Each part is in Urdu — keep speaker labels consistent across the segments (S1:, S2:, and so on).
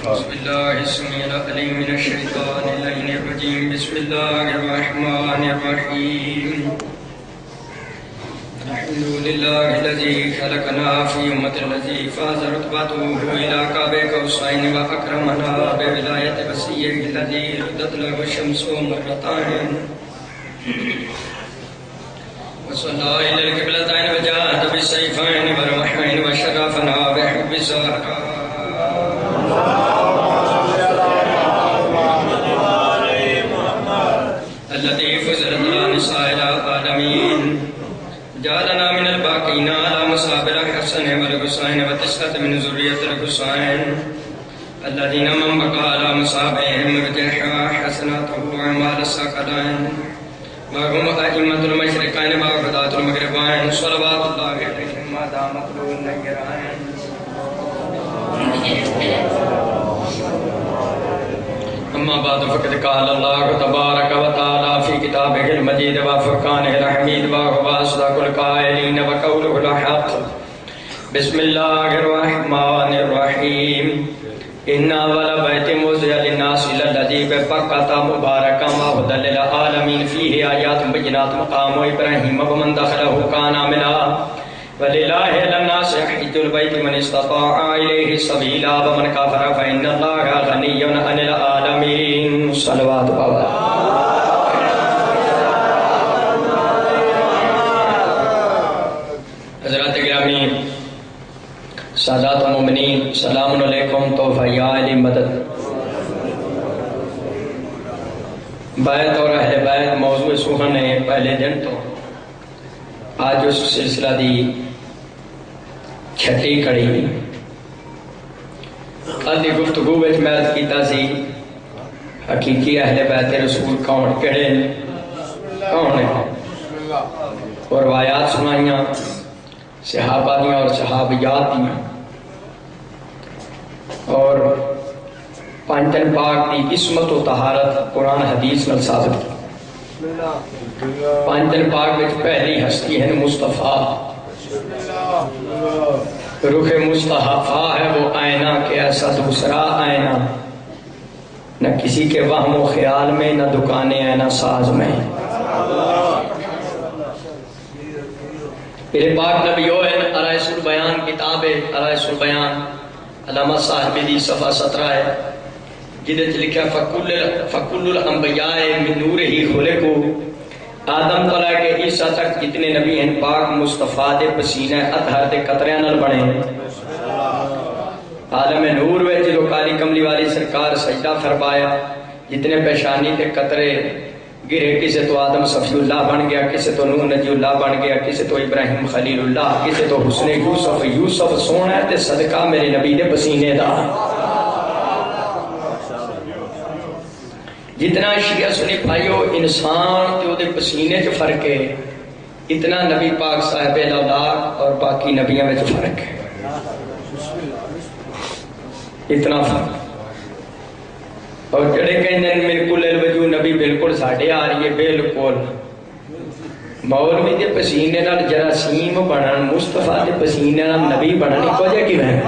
S1: بسم اللہ السمیع العلیم من الشیطان اللعین الرجیم بسم اللہ الرحمن الرحیم الحمد للہ الذی خلقنا فی امت الذی فاز رتبته الى قاب قوسین واکرمنا بولایت وسیع الذی ردت له الشمس مرتين وصلى الى القبلتين وجاهد بالسيفين والرمحين وشرفنا بحب الزهراء التي فزلت على نساء العالمين جعلنا من الباقين على مصاب الحسن والحسين وتسعة من ذرية الحسين الذين من بقى على مصابهم رجح حسناته وأعمال الثقلين وهم أئمة المشرقين وعبدات المغربين صلوات الله عليهم ما دامت له النيرين أما بعد فقد قال الله تبارك وتعالى في كتابه المجيد وفرقانه الحميد وهو أصدق القائلين وقوله الحق بسم الله الرحمن الرحيم إن أول بيت وضع للناس الذي ببكة مباركا وهدى للعالمين فيه آيات بينات مقام إبراهيم ومن دخله كان آمنا ولله على الناس حج البيت من استطاع إليه سبيلا ومن كفر فإن الله غني عن العالمين صلوات الله حضرات گرامی سادات مومنین سلام علیکم تحفہ یا علی مدد بیت اور اہل بیت موضوع سخن ہے پہلے دن تو آج اس سلسلہ دی چھٹی کڑی آدھی گفتگو وچ میں عرض کیتا سی حقیقی اہل بیت رسول کون کہڑے کون ہیں اور روایات سنائیاں صحابہ دیاں اور صحابیات دیاں اور پانچن پاک دی عصمت و طہارت قرآن حدیث نال ثابت کی پانچن پاک وچ پہلی ہستی ہے مصطفیٰ رخ مصطفیٰ ہے وہ آئینہ کہ ایسا دوسرا آئینہ نہ کسی کے وہم و خیال میں نہ دکانے آئینہ ساز میں میرے پاک نبیو عرائس البیان کتاب ہے عرائس البیان علامہ صاحب دی صفحہ 17 ہے جدے لکھا فکل الانبیاء من نور ہی خلقو آدم طلع کے عیسیٰ تک جتنے نبی ہیں پاک مصطفیٰ دے پسینہ اطہر دے قطریاں نال بنے عالم نور وے جدو کالی کملی والی سرکار سجدہ فرمایا جتنے پیشانی تے قطرے گرے کسے تو آدم صفی اللہ بن گیا کسے تو نوح نجی اللہ بن گیا کسے تو ابراہیم خلیل اللہ کسے تو حسن یوسف سونا تے صدقہ میرے نبی دے پسینے دا جتنا شیعہ سنی بھائیو انسان تے دے پسینے چ فرق ہے اتنا نبی پاک صاحب الاولاد اور باقی نبیوں میں فرق ہے اتنا فرق اور جڑے کہندے ہیں بالکل الوجو نبی بالکل ساڈے آ رہی ہے بالکل مولوی دے پسینے نال جراثیم بنن مصطفیٰ دے پسینے نال نبی بنن کو جے کیوں ہے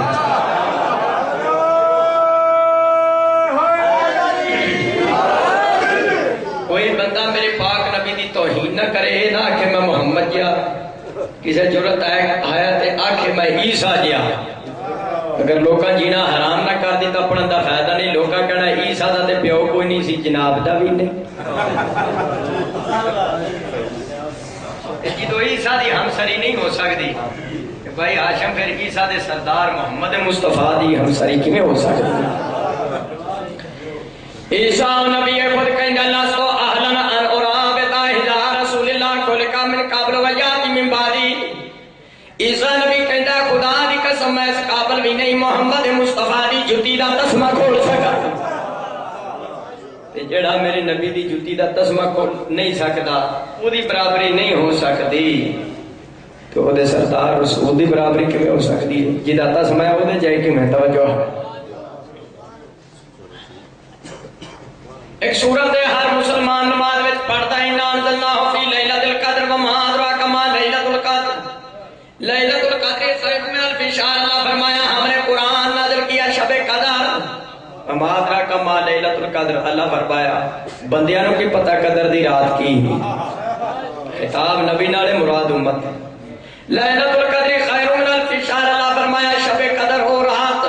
S1: کوئی بندہ میرے پاک نبی دی توہین نہ کرے نہ کہ میں محمد جا کسی جرت آیا تے آکھے میں عیسیٰ جا اگر لوکاں جینا حرام نہ کر دیتا پڑھن دا فائدہ نہیں لوکاں کہنا عیسیٰ دا تے پیو کوئی نہیں سی جناب دا بھی نہیں جدو عیسیٰ دی ہمسری نہیں ہو سکتی بھائی ہاشم پھر عیسیٰ دے سردار محمد مصطفیٰ دی ہمسری کیویں ہو سکتی عیسیٰ نبی خود کہندا لستو اہلن ان ارابطا ہدا رسول اللہ خلقا من قبل ویاتی من بعدی عیسیٰ نبی کہندا خدا دی قسم میں اس قابل بھی نہیں محمد مصطفیٰ دی جتی دا تسمہ کھول سکا جڑا میرے نبی دی جتی دا تسمہ کھول نہیں سکتا وہ دی برابری نہیں ہو سکتی تو وہ دے سردار رسول دی برابری کیویں ہو سکتی ہے جدا تسمہ ہے وہ دے جائے کہ میں توجہ ایک سورت ہے ہر مسلمان نماز وچ پڑھتا ہے انا انزلناہ فی لیلۃ القدر وما ادراک ما لیلۃ القدر لیلۃ القدر خیر من الف شہر اللہ فرمایا ہم نے قرآن نازل کیا شب قدر القدر اللہ فرمایا بندیاں نو کی پتہ قدر دی رات کی خطاب نبی نال مراد امت لیلۃ القدر خیر من الف شہر اللہ فرمایا شب قدر ہو رات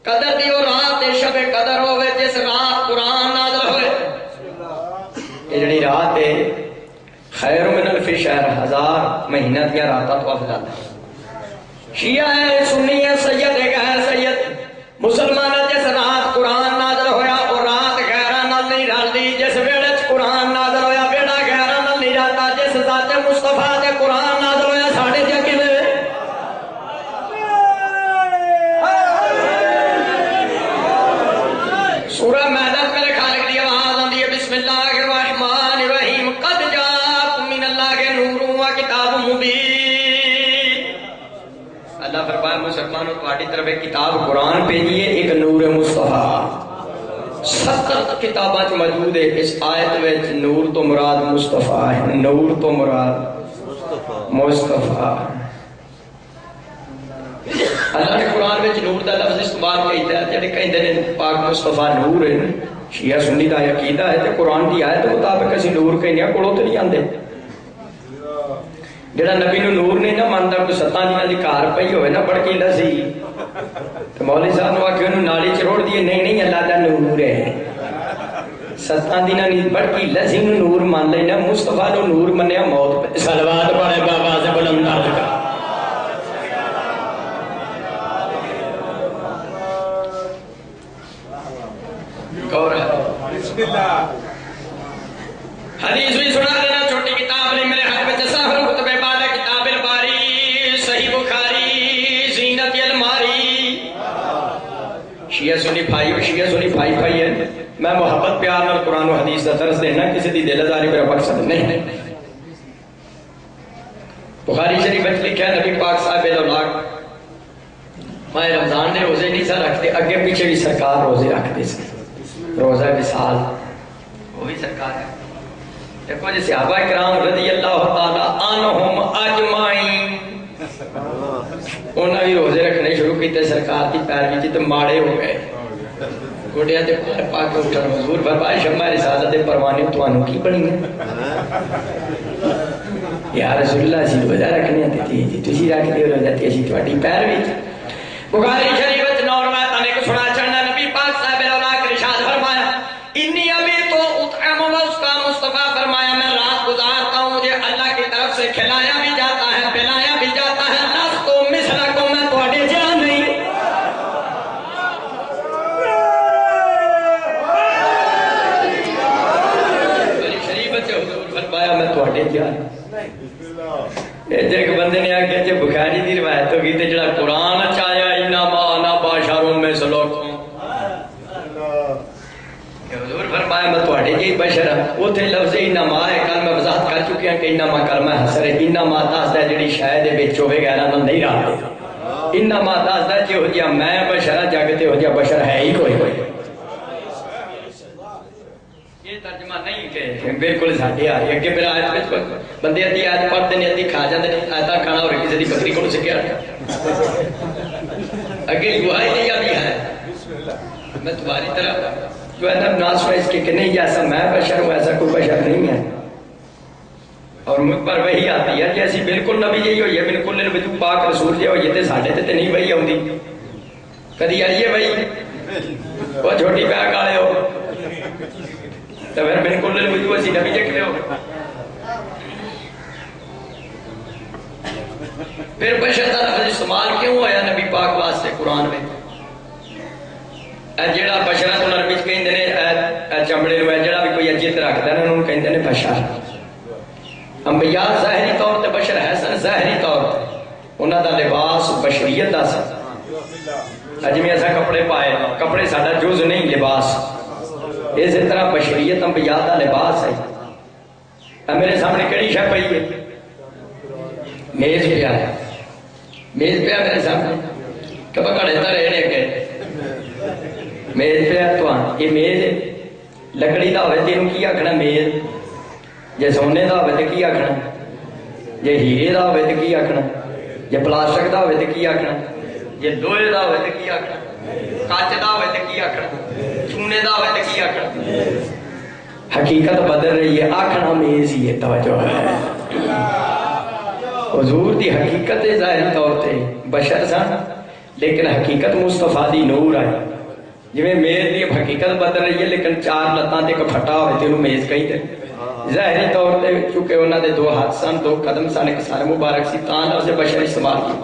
S1: قدر دی ہو رات شب قدر ہوے جس رات قرآن نازل ہوئے یہ جڑی رات ہے خیر من الف شہر ہزار مہینہ دیا راتاں تو افضل ہے شیعہ ہے سنی ہے سید ہے سید مسلمان جس رات قرآن نازل ہویا اور رات غیرہ نال نہیں رلدی جس ویڑے قرآن نازل ہویا ویڑا غیرہ نال نہیں رہتا جس ذات مصطفیٰ تے قرآن نازل ہویا ساڑھے جاکے میں سورہ مائدہ میرے خالق دی آواز آندی ہے بسم اللہ الرحمن الرحیم قد جاکم من اللہ کے نور و کتاب مبین اللہ فرمایا مسلمانوں تہاڈی طرف ایک کتاب قرآن بھیجی ہے ایک نور مصطفیٰ 70 کتاباں موجود ہے اس آیت میں نور تو مراد مصطفیٰ ہے نور تو مراد مصطفیٰ اللہ نے قرآن میں نور دا لفظ استعمال کیتا ہے جڑے کہندے نے پاک مصطفیٰ نور ہے شیعہ سنی دا عقیدہ ہے تے قرآن دی آیت کے مطابق اسی نور کہنے کولوں تے نہیں آندے جڑا نبی نو نور نہیں نہ ماندا کوئی 7 دناں دی کار پئی ہوئے نا بڑکیلا سی تے مولوی صاحب نو آکھیا نو نالی چ روڑ دیے نہیں اللہ دا نور ہے 7 دناں دی بڑکیلا سی نو نور مان لینا مصطفیٰ نو نور منیا موت پہ صلوات پڑھے بابا سے بلند آواز کا بسم اللہ حدیث بھی سنا دینا چھوٹی کتاب نہیں میرے ہاتھ میں سفر کتب بعد کتاب الباری صحیح بخاری زینت الماری شیعہ سنی بھائی ہے میں محبت پیار اور قرآن و حدیث کا درس دینا کسی دی دل آزاری میرا مقصد نہیں بخاری شریف میں لکھا ہے نبی پاک صاحب ماہ رمضان نے روزے نہیں سا رکھتے اگے پیچھے بھی سرکار روزے رکھتے سے روزہ وصال وہ بھی سرکار ہے دیکھو جی صحابہ کرام رضی اللہ تعالیٰ عنہم اجمعین انہوں نے بھی روزے رکھنے شروع کیتے سرکار دی پیروی جی تو ماڑے ہو گئے گوڑیا تے پار پا کے اٹھن حضور فرمائے شمع رسالت دے پروانے توانوں کی بنی ہے یا رسول اللہ سی روزہ رکھنے تے جی تسی رکھ دیو روزہ تے اسی تواڈی پیروی بخاری شریف وچ نو روایتاں کو سنا چڑھنا نبی پاک صاحب نے ارشاد فرمایا انی ابھی تو اطعم واسطہ مصطفیٰ فرمایا میں رات گزارتا ہوں مجھے اللہ کی طرف سے کھلایا بھی جاتا ہے پلایا بھی جاتا ہے لست تو مثلکم میں تواڈے جہاں نہیں شریف وچ حضور فرمایا میں تواڈے جہاں ایک بندے نے آگے جو بخاری دی روایت ہوگی تے جڑا قرآن چایا انما انا بشر مثلکم حضور فرمایا میں تواڈے جی بشر ہاں اوتھے لفظ انما ہے کل میں وضاحت کر چکی ہوں کہ انما کلمہ حصر ہے انما دسدا ہے جڑی شے دے وچ ہوے غیراں نال نہیں رہندے انما دسدا ہے جو جیا میں بشر ہاں جگ تے ہو جیا بشر ہے ہی کوئی یہ ترجمہ نہیں کہ بالکل ساڈے آ رہی اگے پھر آیت وچ بندے ادھی آیت پڑھتے نے ادھی کھا جاندے نے آیتاں کھانا اور کسی دی بکری کول سکیا اگے گواہی نہیں ابھی ہے میں تمہاری طرح جو ہے نا اس کے کہ نہیں جیسا میں بشر ہوں ایسا کوئی بشر نہیں ہے اور مجھ پر وہی آتی ہے جیسی بالکل نبی جی ہوئی ہے بالکل نبی پاک رسول جی ہوئی ہے ساڈے تے نہیں وہی آؤندی کدی آئیے بھائی وہ چھوٹی پیک والے ہو تو پھر بالکل نبی اسی نبی جی کھلے ہو پھر بشر کا لفظ استعمال کیوں ہوا نبی پاک واسطے قرآن میں جڑا بشر تو نرمی کہندے نے چمڑے نو جڑا بھی کوئی عزت رکھدا ہے انہوں کہندے نے بشر انبیاء ظاہری طور تے بشر ہے سن ظاہری طور تے انہاں دا لباس بشریت دا سی اج میں ایسا کپڑے پائے کپڑے ساڈا جز نہیں لباس اسی طرح بشریت انبیاء دا لباس ہے میرے سامنے کیڑی شے پئی ہے میز پیا ہے میز پیا میرے سامنے کب کڑے ترے نے کہ میز پہ تو یہ میز لکڑی دا ہوئے تینوں کی آکھنا میز جے سونے دا ہوئے تے کی آکھنا جے ہیرے دا ہوئے تے کی آکھنا جے پلاسٹک دا ہوئے تے کی آکھنا جے لوہے دا ہوئے تے کی آکھنا کانچ دا ہوئے تے کی آکھنا چونے دا ہوئے تو کی آکھنا حقیقت بدل رہی ہے آکھنا میز ہی ہے توجہ ہے حضور دی حقیقت ظاہر طور تے بشر سن لیکن حقیقت مصطفیٰ دی نور آئی جویں میز دی حقیقت بدل رہی ہے لیکن چار لتاں تے ایک پھٹا ہوئے تے انہوں میز کہی دے ظاہری طور تے چونکہ انہوں نے 2 ہاتھ سن 2 قدم سن ایک سارے مبارک سی تاں لفظ بشر استعمال کی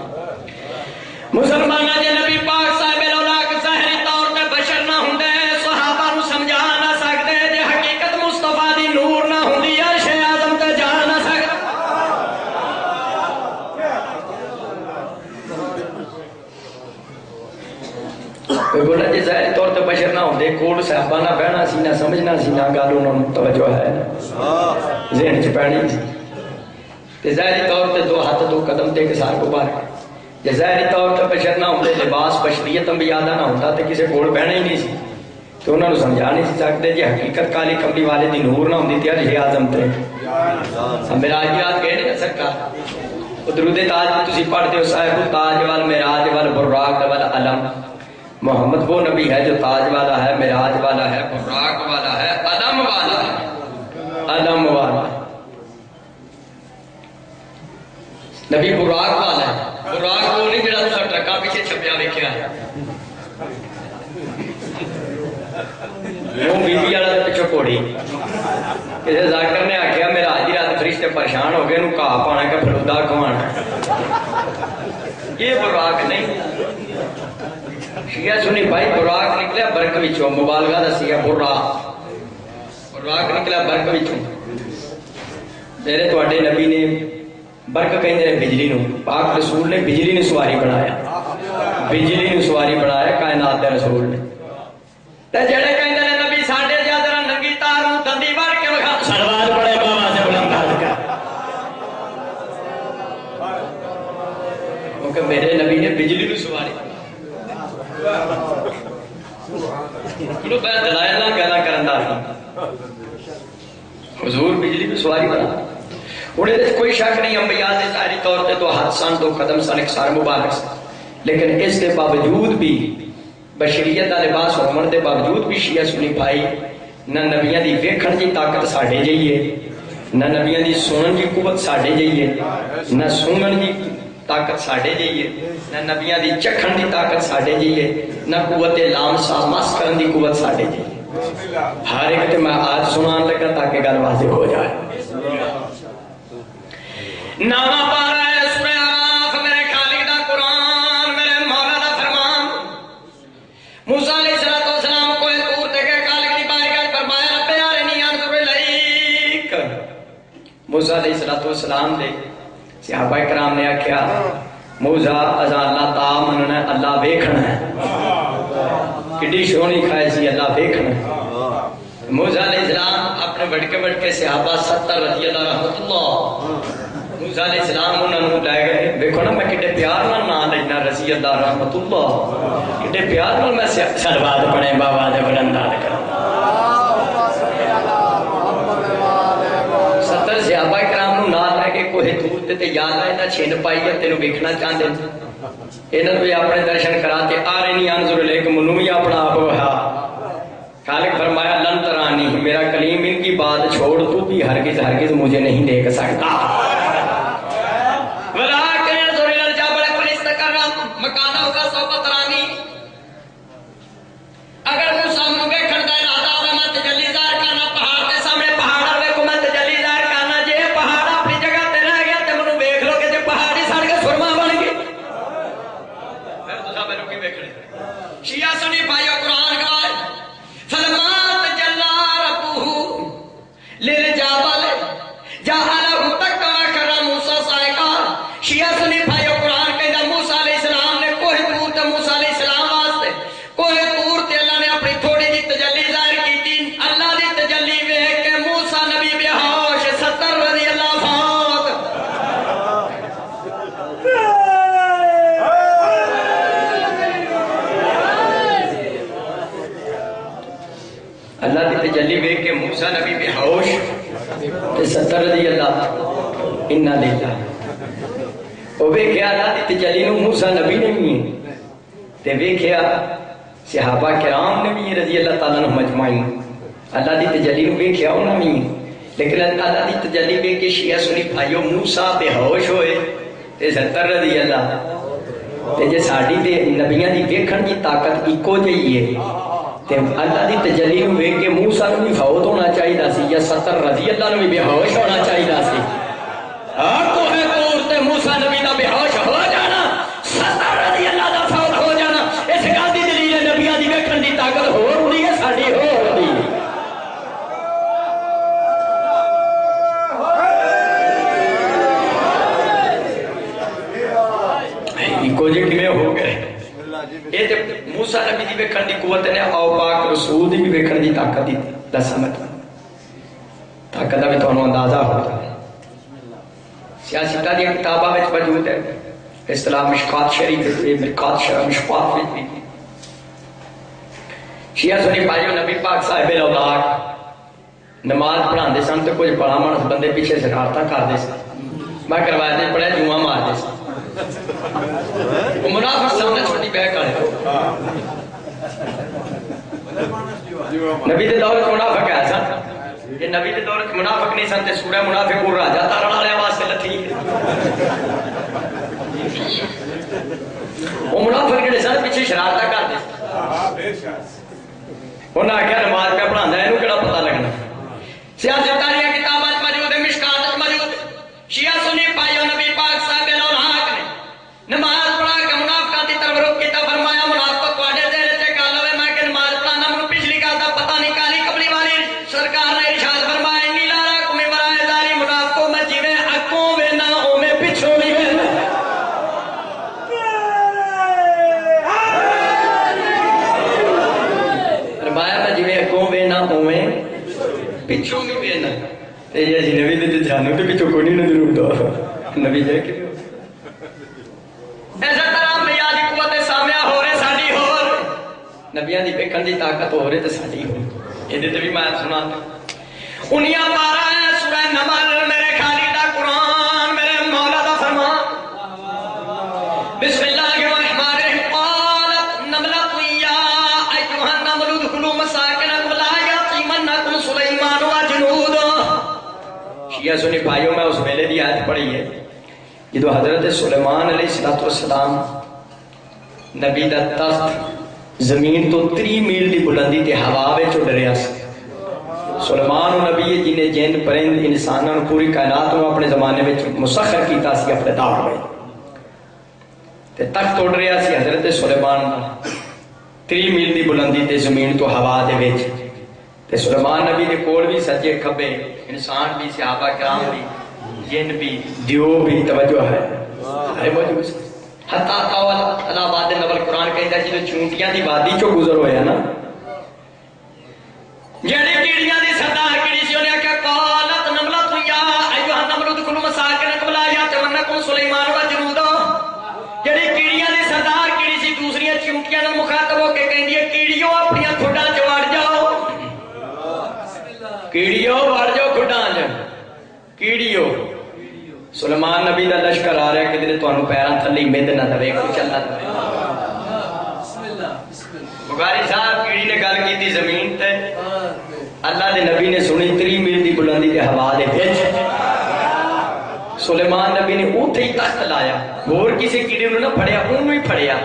S1: مسلمانہ جے نبی پاک صاحب الاولاق ظاہری طور تے بشر نہ ہوندے صحابہ نو سمجھا نہ سکدے جے حقیقت مصطفیٰ دی نور نہ ہوندی عرش اعظم تے جا نہ سکدے بولا جی ظاہری طور تے بشر نہ ہوندے کوڑ صحابہ نہ بہنا سی نہ سمجھنا سی نہ گل انہوں نے توجہ ہے ذہن چ پانی سی تے ظاہری طور تے 2 ہاتھ 2 قدم تے کسار کو بارک جے ظاہری طور تے بشر نہ ہوندے لباس بشریت انبیاء دا نہ ہوندا تے کسے کوڑ بہنا ہی نہیں سی تو انہوں نے سمجھا نہیں سی سکتے جی حقیقت کالی کملی والے دی نور نہ ہوندی تے عرش اعظم تے معراج یاد گئے نہیں سکتا درود تاج تسی پڑھتے ہو صاحب التاج والمعراج والبراق والعلم محمد وہ نبی ہے جو تاج والا ہے معراج والا ہے براق والا ہے علم والا ہے علم والا نبی براق والا ہے براق وہ نہیں جڑا تسا ٹرکا پیچھے چھپیا ویکھیا ہے وہ بی بی والا پیچھے کوڑی کسی ذاکر نے آکھیا معراج دی رات فرشتے پریشان ہو گئے نو گھاہ پانا کہ فلودا کھوانا یہ براق نہیں شیعہ سنی بھائی براق نکلیا برق وچوں مبالغہ دسیا براق نکلیا برق وچوں میرے تواڈے نبی نے برق کہندے نے بجلی نو پاک رسول نے بجلی نے سواری بنایا بجلی نے سواری بنایا کائنات دے رسول نے تے جڑے کہندے نے نبی ساڈے جادر ننگی تار نو دندی وڑ کے وکھا سلوات پڑھے بابا سے بلند ہاتھ کر کیونکہ میرے نبی نے بجلی نو سواری انہوں پہ دلائل نہ کہنا کرندہ تھا حضور بجلی پہ سواری بنا انہیں کوئی شک نہیں انبیاء دے ظاہری طور تے 2 ہاتھ سن 2 قدم سن ایک سار مبارک سن لیکن اس کے باوجود بھی بشریت دا لباس ہومن دے باوجود بھی شیعہ سنی بھائی نہ نبیاں دی ویکھن دی طاقت ساڈے جائیے نہ نبیاں دی سنن دی قوت ساڈے جائیے نہ سنن دی طاقت ساڈے جائیے نہ نبیاں دی چکھن دی طاقت ساڈے جائیے نہ قوت لامسا مس کرن دی قوت ساڈے جائیے ہر ایک تے میں آج سنان لگا تاکہ گل واضح ہو جائے نامہ پارا ہے سورہ آراف میرے خالق دا قرآن میرے مولا دا فرمان موسیٰ علیہ السلام کو دور تے گئے خالق دی بارگاہ فرمایا رب ارنی انظر الیک موسیٰ علیہ السلام دے صحابہ کرام نے آکھیا موسیٰ ازا اللہ تا مننا اللہ ویکھنا ہے کڈی شونی کھائے سی اللہ ویکھنا ہے موسیٰ علیہ السلام اپنے بڑھ کے صحابہ 70 رضی اللہ رحمت اللہ موسیٰ علیہ السلام انہوں نے لائے گئے دیکھو نا میں کٹے پیار نہ نام لینا رضی اللہ رحمت اللہ کٹے پیار نہ میں سلوات پڑھیں بابا دے بلنداد کروں 70 صحابہ کرام نو نال لے کے کوہ طور تے یاد آئے نہ چھن پائی ہے تینوں ویکھنا چاہندے انہوں نے اپنے درشن کرا کے آرنی انظر الیک منو بھی اپنا آپ وہا خالق فرمایا لن ترانی میرا کلیم ان کی بات چھوڑ تو بھی ہرگز ہرگز مجھے نہیں دیکھ سکتا مکانہ ہوگا صحبت رانی اگر موسیٰ مگے کھڑتا ہے ارادہ ہوئے میں تجلی ظاہر کرنا پہاڑ کے سامنے پہاڑ ہوئے کو میں تجلی ظاہر کرنا جے پہاڑ اپنی جگہ تے رہ گیا تے منو بیکھ لو کہ جے پہاڑی سڑ کے سرما بن گئی پھر تو سب کی بیکھنے شیعہ سنی بھائیو قرآن گوائے فلما تجلی ربہ للجبل جعلہ دکا وکر موسیٰ صاعقا شیعہ سنی بھائیو قرآن کہتا موسیٰ علیہ السلام نے کوہ طور تے موسیٰ علیہ السلام واسطے کوہ طور تے اللہ نے اپنی تھوڑی جی تجلی ظاہر کی تھی اللہ دی تجلی ویکھ کے موسیٰ نبی بے ہوش 70 رضی اللہ فوت اللہ دی تجلی ویکھ کے موسیٰ نبی بے ہوش تے 70 رضی اللہ انا للہ وہ ویکھیا اللہ دی تجلی نو موسیٰ نبی نہیں تے ویکھیا صحابہ کرام نے بھی رضی اللہ تعالیٰ عنہ مجمعین اللہ دی تجلی نو ویکھیا انہاں بھی، لیکن اللہ دی تجلی ویکھ کے شیعہ سنی بھائیو موسیٰ بے ہوش ہوئے تے 70 رضی اللہ تے جے ساڈی تے نبیاں دی ویکھن دی طاقت اکو جئی ہے تے اللہ دی تجلی نو ویکھ کے موسیٰ نو بھی فوت ہونا چاہیدا سی یا 70 رضی اللہ نو بھی بے ہوش ہونا چاہیدا سی۔ تو ہے طور تے موسیٰ نبی دا بے ہوش ہو جانا، 70 رضی اللہ دا فوت ہو جانا، اس گل دی دلیل ہے نبیاں دی ویکھن دی طاقت ہو رہی ہے ساڈی ہو رہی ہے۔ کوجے کیویں ہو گئے یہ تے موسیٰ نبی دی ویکھن دی قوت نے او پاک رسول دی بھی ویکھن دی طاقت دی دساں طاقت دا بھی تانوں اندازہ ہوتا ہے۔ سیاستہ دی کتاباں وچ موجود ہے اصطلاح مشکات شریف مشکات شرح مشکات وچ بھی شیعہ سنی بھائیو نبی پاک صاحب الاولاق نماز پڑھاندے سن تے کچھ بڑا مانس بندے پیچھے شرارتاں کردے سن، میں کروایا تے پڑھیا جواں ماردے سن، وہ منافق سامنے چھوٹی بہ کرے نبی دے دور کے منافق ہے سن، یہ نبی دے دور کے منافق نہیں سن تے سورہ منافق اور راجہ تارڑ والے واسطے لتھی وہ منافق جڑے سن پیچھے شرارتاں کردے سن، انہاں آکھیا نماز پہ پڑھاندا ہے اینوں کیڑا پتہ لگنا۔ سیاست والیاں کتاباں موجود ہے مشکات موجود شیعہ سنی بھائیو نبی پاک صاحب الاولاق نے نماز پڑھا کے منافقاں دی طرف رخ کیتا، فرمایا منافق تواڈے ذہن وچ گل ہوے میں کہ نماز پڑھانا مینوں پچھلی گل دا پتہ نہیں، کالی قبلی والی سرکار نے ارشاد فرمایا انی لا راکم ورائے ظاہری منافقوں میں جویں اگوں وینا اوویں پچھوں بھی وینا، فرمایا میں جویں اگوں وینا اوویں پچھوں بھی وینا تے یہ جی نبی دے جانو تے پچھوں کوئی نہیں نظر ہوندا نبی جے کہ ایسا طرح میادی قوت سامنے ہو رہے ساڑی ہو رہے نبیان دی پیکن دی طاقت ہو رہے تے ساڑی ہو رہے یہ دیتے بھی میں سنا انہیاں پارا ہے سورہ نمل میرے خالی دا قرآن میرے مولا دا فرمان بسم اللہ الرحمن الرحیم قالت نملۃ یا ایھا النمل ادخلوا مساکنکم لا یطغمنکم سلیمان وجنودہ۔ شیعہ سنی بھائیوں میں اس ویلے دی آیت پڑھی ہے جدو حضرت سلیمان علیہ السلام نبی دا تخت زمین تو 3 میل دی بلندی تے ہوا وچ اڑ رہا سی۔ سلیمان نبی جنہیں جن پرند انساناں پوری کائنات نو اپنے زمانے وچ مسخر کیتا سی اپنے دور میں تے تخت اڑ رہا سی حضرت سلیمان 3 میل دی بلندی تے زمین تو ہوا دے وچ تے سلیمان نبی دے کول بھی سجے کھبے انسان بھی صحابہ کرام بھی جن بھی دیو بھی توجہ ہے سارے موجود سے حتیٰ قول اللہ باد نبل قرآن کہتا ہے جنہوں چونٹیاں دی وادی چو گزر ہویا نا جڑے کیڑیاں دی سردار کیڑی سی انہیں کہا قالت نملۃ یا ایھا النمل ادخلوا مساکنکم لا یطغمنکم سلیمان وجنودہ۔ جڑے کیڑیاں دی سردار کیڑی سی دوسریاں چونٹیاں نال مخاطب ہو کے کہندی ہے کیڑیو اپنی کھڈاں چ وڑ جاؤ، کیڑیو وڑ جاؤ کھڈاں چ، کیڑیو سلیمان نبی دا لشکر آ رہا ہے کہ تانوں پیراں تھلے مد نہ دے کوئی چلنا دے۔ بخاری صاحب کیڑی نے گل کیتی زمین تے اللہ دے نبی نے سنی 3 میل دی بلندی تے ہوا دے وچ سلیمان نبی نے اوتھے ہی تخت لایا، ہور کسی کیڑے نوں نہ پھڑیا اونوں ہی پھڑیا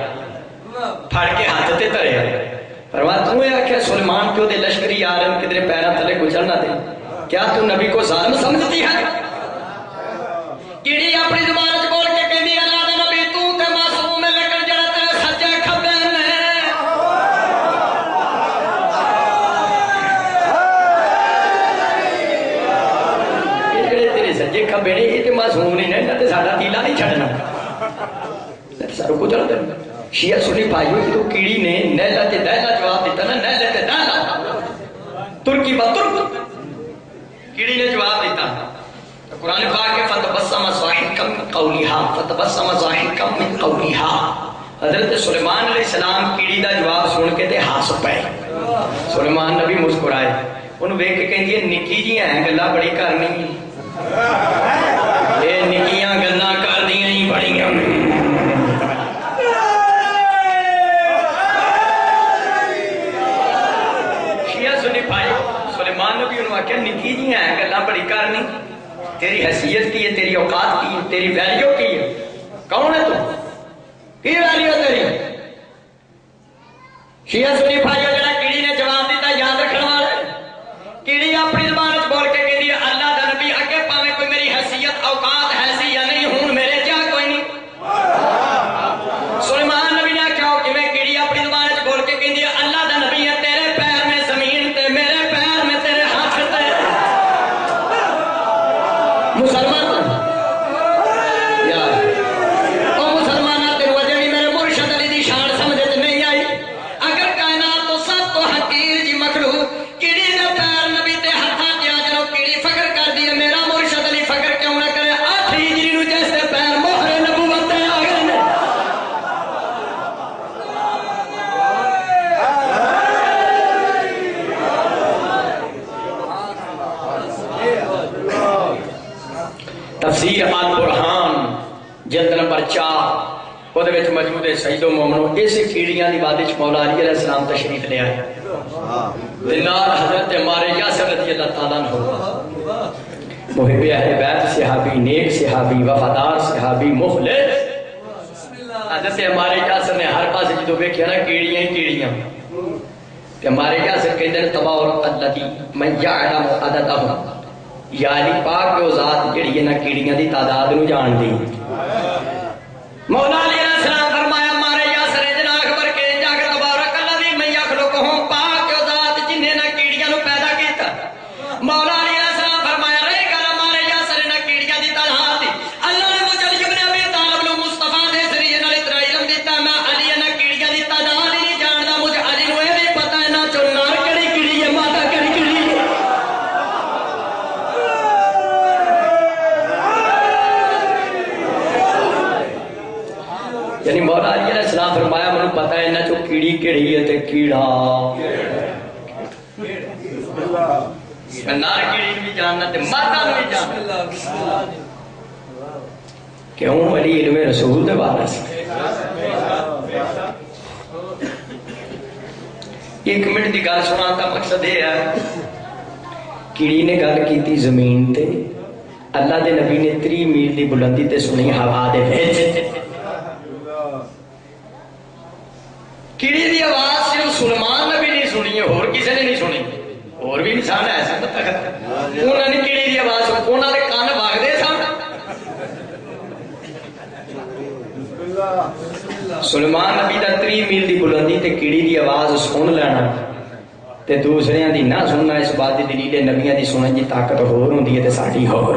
S1: پھڑ کے ہاتھ تے دھریا، فرمایا تو یہ آخیا سلیمان کیوں دے لشکری آ رہے ہیں کدھر پیراں تھلے کچل نہ دے، کیا تو نبی کو ظالم سمجھتی ہے؟ کیڑی اپنی زبان وچ بول کے کہندی اللہ دے نبی تو تے معصوم ہے لیکن جڑا تیرے سجے کھبے نے یہ جڑے تیرے سجے کھبے نے یہ تے معصوم نہیں نے، انہاں تے ساڈا تیلا نہیں چھڈنا، سارو کچھ چل دے۔ شیعہ سنی بھائیو جدو کیڑی نے نیلا تے دہلا جواب دیتا نا، نیلے تے دہلا ترکی با ترک کیڑی نے جواب دیتا قرآن پاک ہے فتبسم ضاحکا من قولها فتبسم ضاحکا من قولها۔ حضرت سلیمان علیہ السلام کیڑی دا جواب سن کے تے ہنس پئے، سلیمان نبی مسکرائے، انہوں ویکھ کے کہندی نکی جی ہیں گلاں بڑی کرنی، اے نکیاں گلاں کردیاں ہی بڑیاں کی ہیں گلا بڑی کرنی تیری حیثیت کی ہے تیری اوقات کی ہے تیری ویلیو کی ہے کون ہے تو کی ویلیو تیری شیعہ سنی بھائیو جڑا کیڑی نے جواب دیتا یاد رکھنے والے کیڑی اپنی زبان بول کے کہہ دیا اللہ دا نبی اگے پاویں کوئی میری حیثیت اوقات ہے یا نہیں ہوں میرے جا کوئی نہیں سلیمان نبی نے کہا کہ میں کیڑی اپنی زبان بول کے کہہ دیا اللہ دا نبی ہے تیرے پیر میں زمین تے میرے پیر میں تیرے ہاتھ تے مسلمان تفسیر البرہان جلد نمبر 4 وہ موجود ہے سید و مومنو اس کیڑیاں دی وادی مولا علی علیہ السلام تشریف لے آئے دینار حضرت ہمارے یاسر رضی اللہ تعالیٰ عنہ محب اہل بیت صحابی نیک صحابی وفادار صحابی مخلص حضرت ہمارے یاسر نے ہر پاس جدو بیکھیا نا کیڑیاں ہی کیڑیاں کہ ہمارے یاسر کہتے ہیں تبارک الذی من یعلم عددہم یعنی پاک و ذات جڑی ہے نا کیڑیاں دی تعداد نو جان دی مولا علیہ السلام فرمایا مارے یاسر جنا خبر کے جا کے تبارک الذی من یخلقہم پاک و ذات جنہیں نا کیڑیاں نو پیدا کیتا مولا علیہ السلام فرمایا رہے گا مارے یاسر نا کیڑیاں دی تعداد دی اللہ نے مجھے علی ابن ابی طالب نو مصطفیٰ دے ذریعے نال اتنا علم دیتا میں علی نا کیڑیاں دی تعداد ہی نہیں جاندا مجھے علی نو یہ بھی پتہ ہے نا چنار کیڑی کیڑی ہے ماتا کیڑی کیڑی یعنی مولا علی علیہ السلام فرمایا مجھے پتا ہے نا جو کیڑی کیڑی ہے تے کیڑا نار کیڑی بھی جاننا تے ماتا بھی جاننا کیوں علی علم رسول دے وارث ایک منٹ دی گل سنا کا مقصد یہ ہے کیڑی نے گل کیتی زمین تے اللہ دے نبی نے 3 میل دی بلندی تے سنی ہوا دے وچ کیڑی دی آواز صرف سلیمان نبی نہیں سنی ہے اور کسی نے نہیں سنی اور بھی انسان ایسا پتہ کرتا انہوں نے کیڑی دی آواز انہوں نے کان بھاگ دے سن سلیمان نبی دا 3 میل دی بلندی تے کیڑی دی آواز سن لینا تے دوسریاں دی نہ سننا اس بات دی دلیل نبیاں دی سنن دی طاقت ہور ہوندی ہے تے ساڈی ہور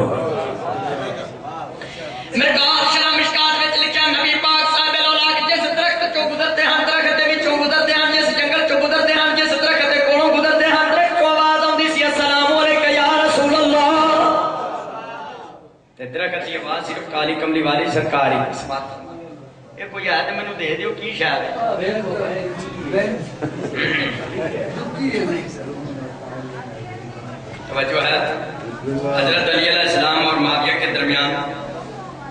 S1: درخت کی آواز صرف کالی کملی والی سرکاری یہ کوئی آیا تو مینوں دے دیو کی شاید توجہ ہے حضرت علی علیہ السلام اور معاویہ کے درمیان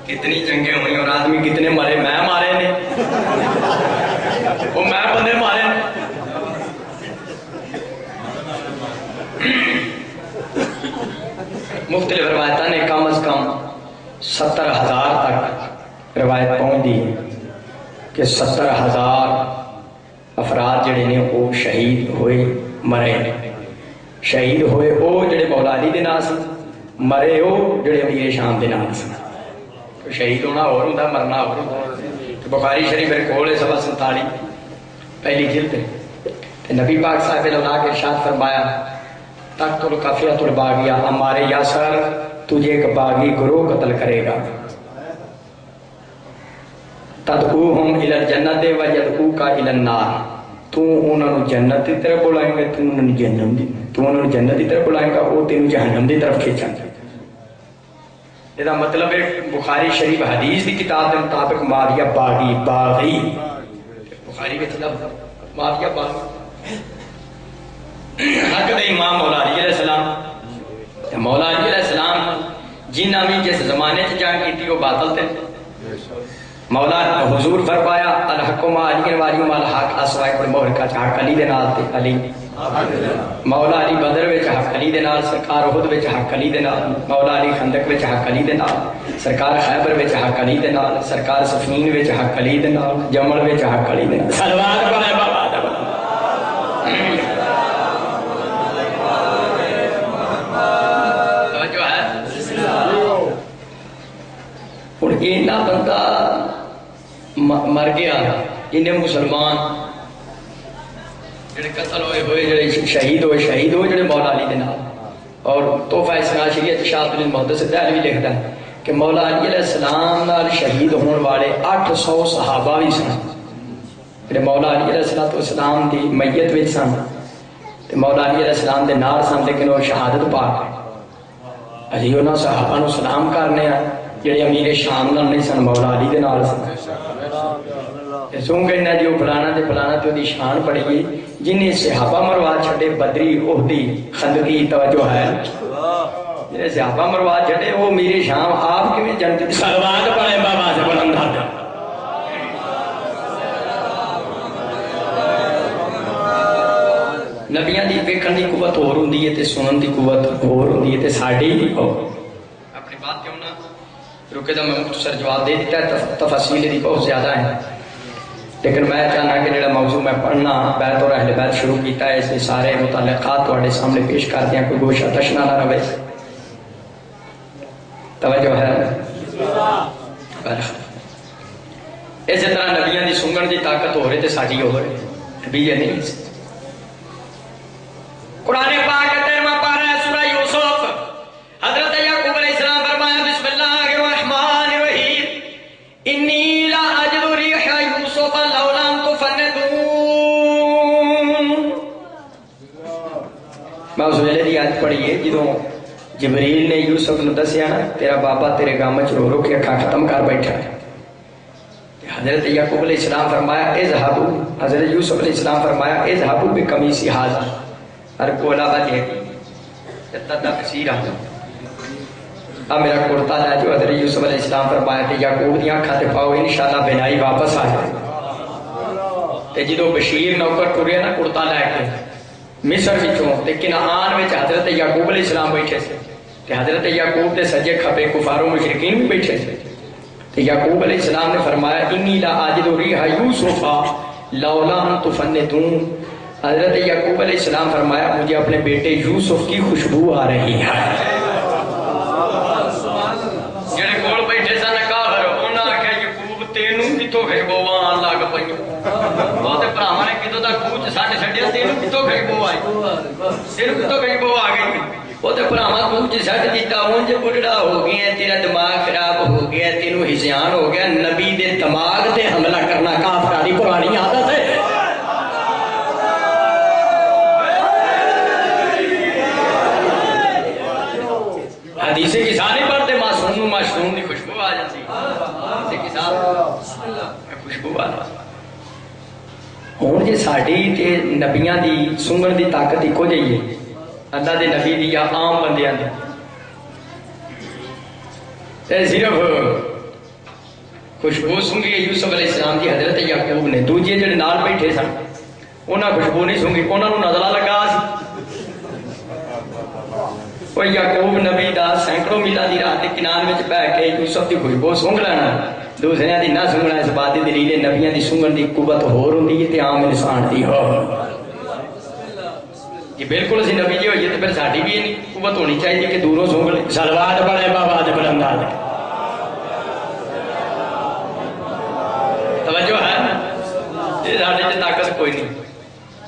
S1: کتنی جنگیں ہوئی اور آدمی کتنے مرے میں مارے نے وہ میں بندے مارے مختلف روایتوں نے کم از کم 70,000 تک روایت پہنچ دی کہ 70,000 افراد جڑے نے وہ شہید ہوئے مرے شہید ہوئے وہ جڑے مولا علی دے نال سن مرے وہ جڑے امیر شام دے نال سن شہید ہونا اور ہوندا مرنا اور ہوندا بخاری شریف میرے کول ہے 47 پہلی جلد تے نبی پاک صاحب نے کے ارشاد فرمایا تقتل کفیت الباغیہ ہمارے یاسر تجھے ایک باغی گروہ قتل کرے گا تدعوہم الی الجنت و یدعوکا الی النار تو انہوں نے جنت کی طرف بلائیں گے تو انہوں نے جنت کی طرف بلائیں گا وہ تینوں جہنم کی طرف کھینچیں گے یہ مطلب ہے بخاری شریف حدیث کی کتاب کے مطابق معاویہ باغی بخاری کے خلاف معاویہ باغی حق دے امام مولا علی علیہ السلام مولا علی علیہ السلام جنہاں بھی جس زمانے سے جنگ کی تھی وہ باطل تھے مولا حضور فرمایا الحق ما علی والی مال حق اسوائے پر مہر کا حق علی دے نال تے علی مولا علی بدر وچ حق علی دے نال، سرکار احد وچ حق علی دے نال، مولا علی خندق وچ حق علی دے نال، سرکار خیبر وچ حق علی دے نال، سرکار صفین وچ حق علی دے نال، جمل وچ حق علی دے نال۔ صلوات پڑھے بابا دے توجہ ہے۔ ہن اینا بندہ مر گیا، انہیں مسلمان جڑے قتل ہوئے جڑے شہید ہوئے جڑے مولا علی دے نال۔ اور تحفہ اسناد شریعت شاہ عبد المحدث دہلوی لکھتا ہے کہ مولا علی علیہ السلام نال شہید ہون والے 800 صحابہ بھی سن جڑے مولا علی علیہ السلام دی میت وچ سن تے مولا علی علیہ السلام دے نال سن، لیکن وہ شہادت پا گئے۔ اسی انہاں صحابہ نو سلام کرنے ہیں جڑے امیر شام نال نہیں سن، مولا علی دے نال سن۔ سن کہنا جو فلانا تے فلانا تے دی شان پڑی گئی، جنہیں صحابہ مروا چھڑے بدری احدی خندقی، توجہ ہے، جنہیں صحابہ مروا چھڑے وہ میرے شام آپ کیویں جنت دی صلوات پڑھے بابا سے بلند ہاتھ۔ نبیاں دی ویکھن دی قوت ہور ہوندی ہے تے سنن دی قوت ہور ہوندی ہے تے ساڈی اپنی بات کیوں نہ رکے دا میں مختصر جواب دے دیتا ہے، تفاصیل دی بہت زیادہ ہیں، لیکن میں چاہنا کہ جڑا موضوع میں پڑھنا بیت اور اہل بیت شروع کیتا ہے، اس کے سارے متعلقات تواڈے سامنے پیش کر دیا، کوئی گوشہ تشنا نہ رہے۔ توجہ ہے۔ اسی طرح نبیاں دی سنگن دی طاقت ہو رہی تے ساڈی ہو رہی، نبی یہ نہیں۔ قرآن پاک 13واں پارہ ہے سورہ یوسف، حضرت یعقوب علیہ السلام فرمایا بسم اللہ الرحمن الرحیم انی لا اجد ریح یوسف لولا ان تفندون۔ میں اس ویلے دی آیت پڑھی ہے جدوں جبریل نے یوسف نو دسیا نا تیرا بابا تیرے گام وچ رو رو کے اکھاں ختم کر بیٹھا ہے، حضرت یعقوب علیہ السلام فرمایا اذهبوا، حضرت یوسف علیہ السلام فرمایا اذهبوا بقمیص ھذا، ہر کو علاوہ جے اتنا کثیر ہے اب میرا کرتا ہے جو حضرت یوسف علیہ السلام فرمایا کہ یعقوب دی اکھاں تے پاؤ انشاءاللہ بنائی واپس آ جائے۔ تے جدوں بشیر نوکر ٹریا نا کرتا لے کے مصر وچوں تے کنعان وچ حضرت یعقوب علیہ السلام بیٹھے سے تے حضرت یعقوب دے سجے کھبے کفار و مشرکین بھی بیٹھے سے تے یعقوب علیہ السلام نے فرمایا انی لا اجد ریح یوسف لولا ان تفندون۔ حضرت یعقوب علیہ السلام فرمایا مجھے اپنے بیٹے یوسف کی خوشبو آ رہی ہے۔ جڑے کول بیٹھے سن کافر انہاں آکھیا یعقوب تینوں کتھوں خوشبو آن لگ پئی، وہ تے بھراواں نے کدوں دا کوچ سٹ چھڈیا، تینوں کتھوں خوشبو آئی، تینوں کتھوں خوشبو آ گئی، وہ تے بھراواں کوچ سٹ دیتا، اونج بڑھڑا ہو گیا، تیرا دماغ خراب ہو گیا، تینوں ہزیان ہو گیا۔ نبی دے دماغ تے حملہ کرنا کافراں دی پرانی عادت ہے۔ حدیث کی ساری پڑھتے معصوم دی خوشبو آ جاتی، حدیث کی ساری خوشبو آ جاتی۔ ہوں جی ساڈی تے نبیاں دی سنگن دی طاقت ایکو جہی ہے، اللہ دے نبی دی یا عام بندیاں دی، صرف خوشبو سنگی یوسف علیہ السلام دی حضرت یعقوب نے، دوجے جڑے نال بیٹھے سن انہاں خوشبو نہیں سنگی، انہاں نو نظرہ لگا سی۔ وہ یعقوب نبی دا سینکڑوں میلاں دی راہ تے کنان وچ بیٹھ کے یوسف دی خوشبو سونگ لینا، دوسریاں دی نہ سونگنا، اس بات دی دلیل ہے نبیاں دی سونگن دی قوت ہور ہوندی ہے تے عام انسان دی ہور۔ یہ بالکل اسی نبی جی ہوئی ہے تے پھر ساڈی بھی نہیں قوت ہونی چاہیے کہ دوروں سونگ لے۔ صلوات پڑھے بابا دے بلندات۔ توجہ ہے، یہ ساڈے تے طاقت کوئی نہیں۔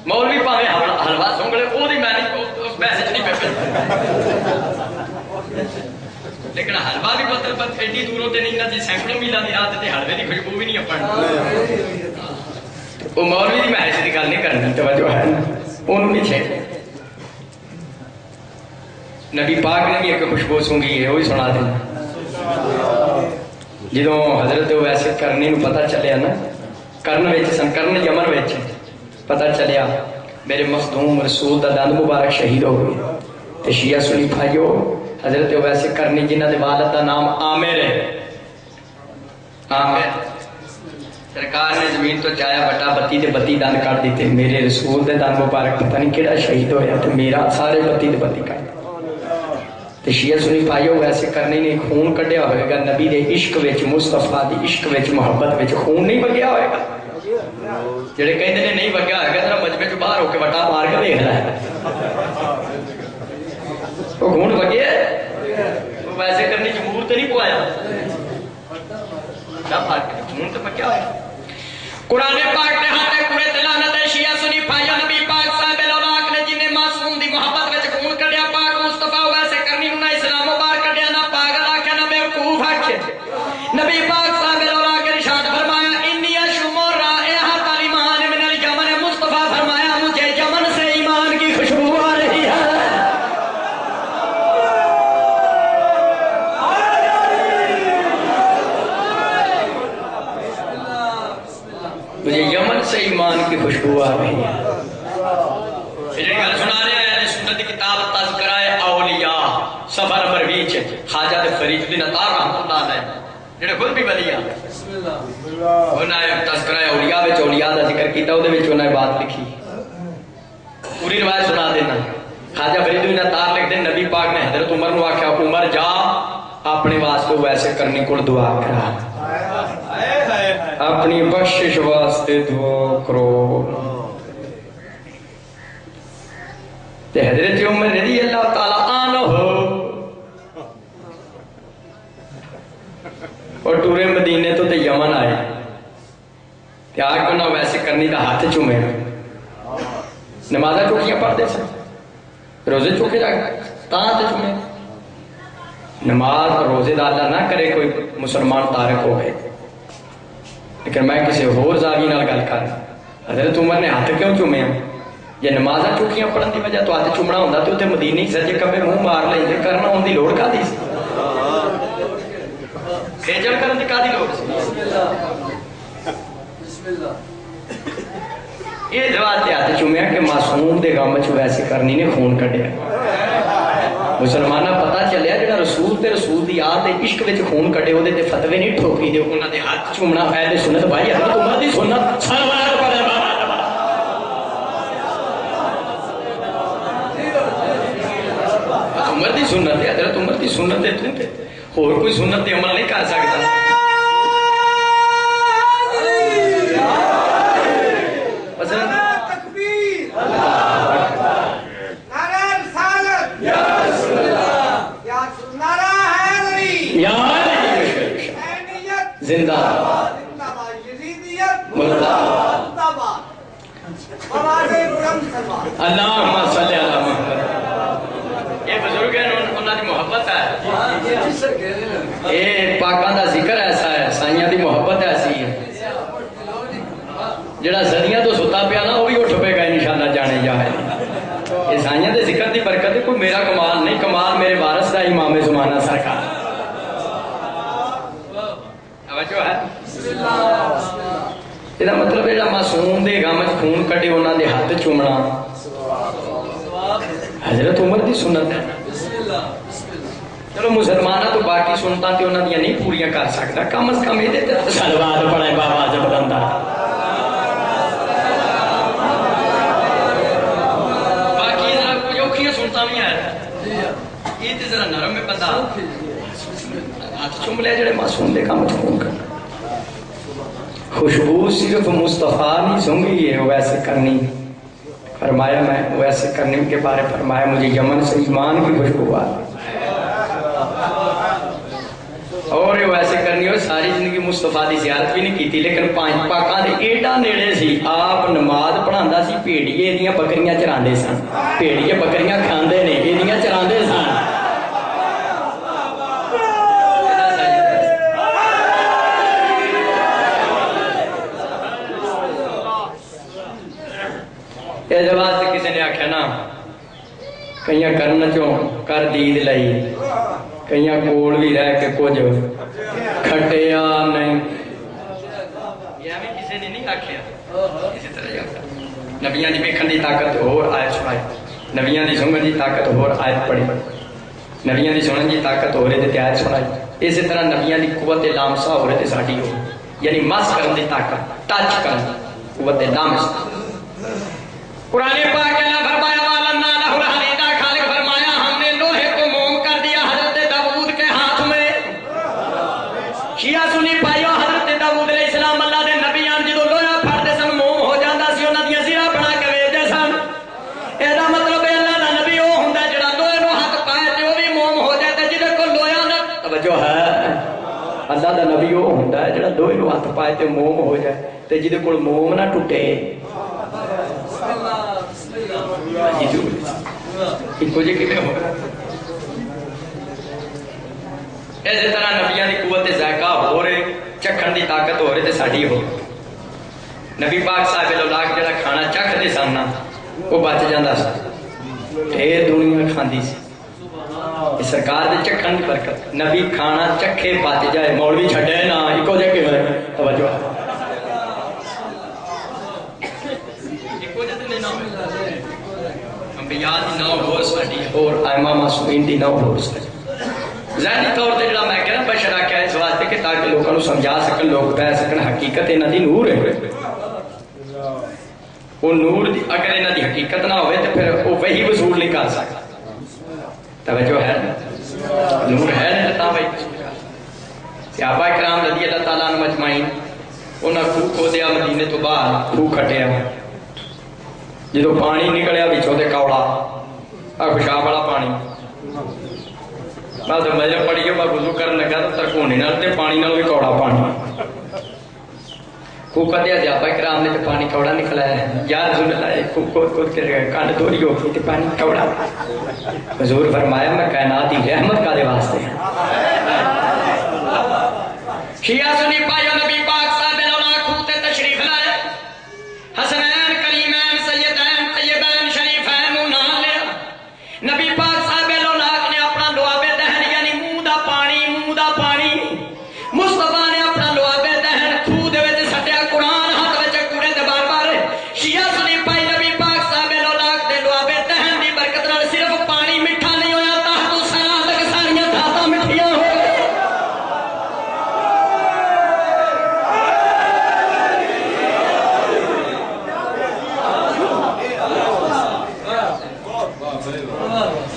S1: مولوی پاویں حلوہ سونگ لے، وہ دی میں نہیں اس میسج نہیں پہ، لیکن حلوہ بھی پتہ ایڈی دوروں تے نہیں نہ جی سینکڑوں میلاں دی راہ تے حلوے دی خوشبو بھی نہیں اپن، وہ مولوی دی محض دی گل نہیں کرنی، توجہ ہے انہوں نہیں چھیڑ۔ نبی پاک نے بھی ایک خوشبو سونگی ہے، وہی سنا دیں۔ جدوں حضرت ویسے کرنے نو پتہ چلیا نا، کرن وچ سن، کرن یمن وچ پتہ چلیا میرے مخدوم رسول دا دند مبارک شہید ہو گئے، تے شیعہ سنی بھائیو حضرت ویسے کرنی جنہ دے والد دا نام عامر ہے، عامر سرکار نے زمین تو چایا بٹا بتی دے بتی دند کٹ دیتے. میرے رسول دے دند مبارک پتہ نہیں کیڑا شہید ہویا تے میرا سارے بتی دے بتی کٹ تے شیعہ سنی بھائیو ویسے کرنے نہیں خون کڈیا ہوئے گا نبی دے عشق وچ مصطفیٰ دی عشق وچ محبت وچ خون نہیں بگیا ہوئے گا. جڑے کہندے نے نہیں بگیا ہوئے گا ذرا مجمع چ باہر ہو کے وٹا مار کے ویکھ لے وہ خون بگیا ویسے کرنے جمہور تے نہیں پوایا کیا فرق ہے خون تے بگیا ہوئے. قرآن پاک نے ہاتھ پورے تلانت ہے شیعہ سنی بھائیو نبی پاک صاحب الاولاق نے جنہیں معصوم دی محبت وچ خون کڈیا پاک مصطفیٰ ویسے کرنی نہ اسلام مبارک کڈیا نہ پاگل آکھیا نہ بیوقوف آکھیا. نبی پاک صاحب الاولاق نے ارشاد فرمایا انی اشم رائحۃ الایمان من الیمن. مصطفیٰ فرمایا مجھے یمن سے ایمان کی خوشبو آ رہی ہے. مجھے یمن سے ایمان کی خوشبو آ رہی ہے. یہ گل سنا رہے ہیں سنت کی کتاب تذکرہ اولیاء صفحہ نمبر 20 خواجہ فرید بن عطار رحمۃ اللہ علیہ جڑے خود بھی ولی ہیں انہاں نے تذکرہ اولیاء وچ اولیاء دا ذکر کیتا اودے وچ انہاں نے بات لکھی پوری روایت سنا دینا. خواجہ فرید بن عطار لکھتے ہیں نبی پاک نے حضرت عمر نو آکھیا عمر جا اپنے واسطے ویسے کرنے کو دعا کرا اپنی بخشش واسطے دعا کرو. تے حضرت عمر رضی اللہ تعالی عنہ اور ٹورے مدینے تو تے یمن آئے تے آ کے انہاں ویسے کرنی دا ہاتھ چومے نمازاں چوکیاں پڑھتے سن روزے چوکے جا تاں تے چومے. نماز اور روزے دا اللہ نہ کرے کوئی مسلمان تارک ہو گئے لیکن میں کسی اور زاویے نال گل کر حضرت عمر نے ہاتھ کیوں چومے ہیں یہ نمازاں چوکیاں پڑھن دی وجہ تو ہاتھ چومنا ہوندا تے اوتھے مدینے سجے کبے منہ مار لیندے کرنا ہون دی لوڑ کادی سی خجل کرن دی کادی لوڑ سی. یہ جواب تے ہاتھ چومیا کہ معصوم دے غم وچ ویسے کرنی نے خون کڈیا. مسلماناں پتہ چلیا جڑا رسول تے رسول دی یاد تے عشق وچ خون کڈے اودے تے فتوی نہیں ٹھوکی دے انہاں دے ہاتھ چومنا اہل سنت بھائی حضرت عمر دی سنت سلوات پڑھے عمر دی سنت ہے حضرت عمر دی سنت ہے تے اور کوئی سنت تے عمل نہیں کر سکتا. زندہ اللہم صلی علی محمد. یہ بزرگ ہیں انہوں دی محبت ہے یہ پاکاں دا ذکر ایسا ہے سائیاں دی محبت ایسی ہے جڑا صدیاں تو ستا پیا نا وہ بھی اٹھ پے گا انشاءاللہ جانے جائے. یہ سائیاں دے ذکر دی برکت ہے کوئی میرا کمال نہیں کمال میرے وارث دا امام زمانہ سرکار جو ہے. یہ مطلب ہے معصوم دے غم وچ خون کڈے انہاں دے ہاتھ چومنا حضرت عمر دی سنت ہے. چلو مسلماناں تو باقی سنتاں تے انہاں دیاں نہیں پوریاں کر سکدا کم از کم یہ تے سلوات پڑھے بابا جب بندہ باقی ذرا کوئی اوکھیاں سنتاں بھی ہیں یہ تے ذرا نرم ہے بندہ ہاتھ چوم لے جڑے معصوم دے کام چون کر. خوشبو صرف مصطفیٰ نہیں سونگی ہے ویسے کرنی فرمایا میں ویسے کرنے کے بارے فرمایا مجھے یمن سے ایمان کی خوشبو آ اور یہ ویسے کرنی ہو ساری زندگی مصطفیٰ دی زیارت بھی نہیں کیتی لیکن پانچ پاکاں دے ایڈا نیڑے سی آپ نماز پڑھاندا سی بھیڑیے دیاں بکریاں چراندے سن بھیڑیے بکریاں کھاندے نے ایدیاں چراندے سن. یہ جواب سے کسی نے آکھیا نا کئیاں کرنا چوں کر دید لئی کئیاں کول بھی رہ کے کچھ کھٹیا نہیں. یہ ہمیں کسی نے نہیں آکھیا اسی طرح جاتا نبیان دی بیکھن دی طاقت اور آیت سنائی نبیان دی سنگن دی طاقت اور آیت پڑھی نبیان دی سنن دی طاقت اور آیت سنائی. اسی طرح نبیان دی قوت لامسا اور ساڈی ہو یعنی مس کرن دی طاقت، ٹچ کرن، قوت لامس۔ قرآن پاک اللہ فرمایا وَعَلَمْنَا لَهُ الْحَدِيدَ، خالق فرمایا ہم نے لوہے کو موم کر دیا حضرت داؤد کے ہاتھ میں۔ شیعہ سنی پائیو، حضرت داؤد علیہ السلام اللہ دے نبیان جدو لوہا پھڑتے سن موم ہو جاندہ سی، انہاں دیاں زیرہ بنا کے ویچدے سن۔ ایدا مطلب ہے اللہ دا نبی وہ ہوندا جڑا لوہے نو ہاتھ پائے تے وہ بھی موم ہو جائے تے جدے کو لوہا نہ توجہ ہے، اللہ دا نبی وہ ہوندا ہے جڑا لوہے نو ہاتھ پائے تے موم ہو جائے تے جدے کو موم نہ ٹوٹے۔ اسی طرح نبیاں دی قوت ذائقہ ہو رہے، چکھن دی طاقت ہو رہے تے ساڈی ہو۔ نبی پاک صاحب اللہ جڑا کھانا چکھ دے سن وہ بچ جاندا سی، ڈھیر دنیا کھاندی سی۔ سرکار دے چکھن دی برکت، نبی کھانا چکھے بچ جائے، مولوی چھڈے نہ، اکو جے کہ توجہ انبیاء دی نہ ہو ساڈی اور ائمہ معصومین دی نہ ہو ساڈی۔ ظاہری طور تے جڑا میں کہنا بشرا کیا اس واسطے کہ تاکہ لوگوں کو سمجھا سکن، لوگ بہ سکن حقیقت انہاں دی نور ہے۔ وہ نور دی اگر انہاں دی حقیقت نہ ہوئے تو پھر وہ وہی وصول نہیں کر سکتا۔ توجہ ہے، نور ہے نا تا وہی وصول کر سکتا۔ صحابہ کرام رضی اللہ تعالیٰ عنہ اجمعین انہاں خوہ کھودیا مدینے تو باہر، خوہ کھٹیا، جدو پانی نکلیا بچوں دے کوڑا، پیشاب والا پانی، میں تو مجھے پڑھیے میں وضو کرنے لگا تو ترکونے نال تے پانی نال بھی کوڑا پانی۔ خوہ کھدیا صحابہ کرام نے تے پانی کوڑا نکلا ہے، یا رسول اللہ خوہ کھود کے کانڈ دوری ہو گئی تے پانی کوڑا۔ حضور فرمایا میں کائنات کی رحمت کا دے واسطے ہیں۔ شیعہ سنی پائیو نبی پاک صاحب اللہ خوہ تے تشریف لائے، حسنین کریمین سیدین طیبین شریفین نام لیا۔ نبی پاک صاحب اللہ نے اپنا لعاب دہن یعنی منہ دا پانی مصطفیٰ نے اپنا لعاب دہن خوہ دے وچ سٹیا، قرآن ہاتھ وچ کوڑے تے بار بار شیعہ سنی پائی نبی پاک صاحب اللہ دے لعاب دہن دی برکت نال صرف پانی میٹھا نہیں ہویا، تحت سنا تک ساریاں دھاتاں مٹھیاں ہو گئے۔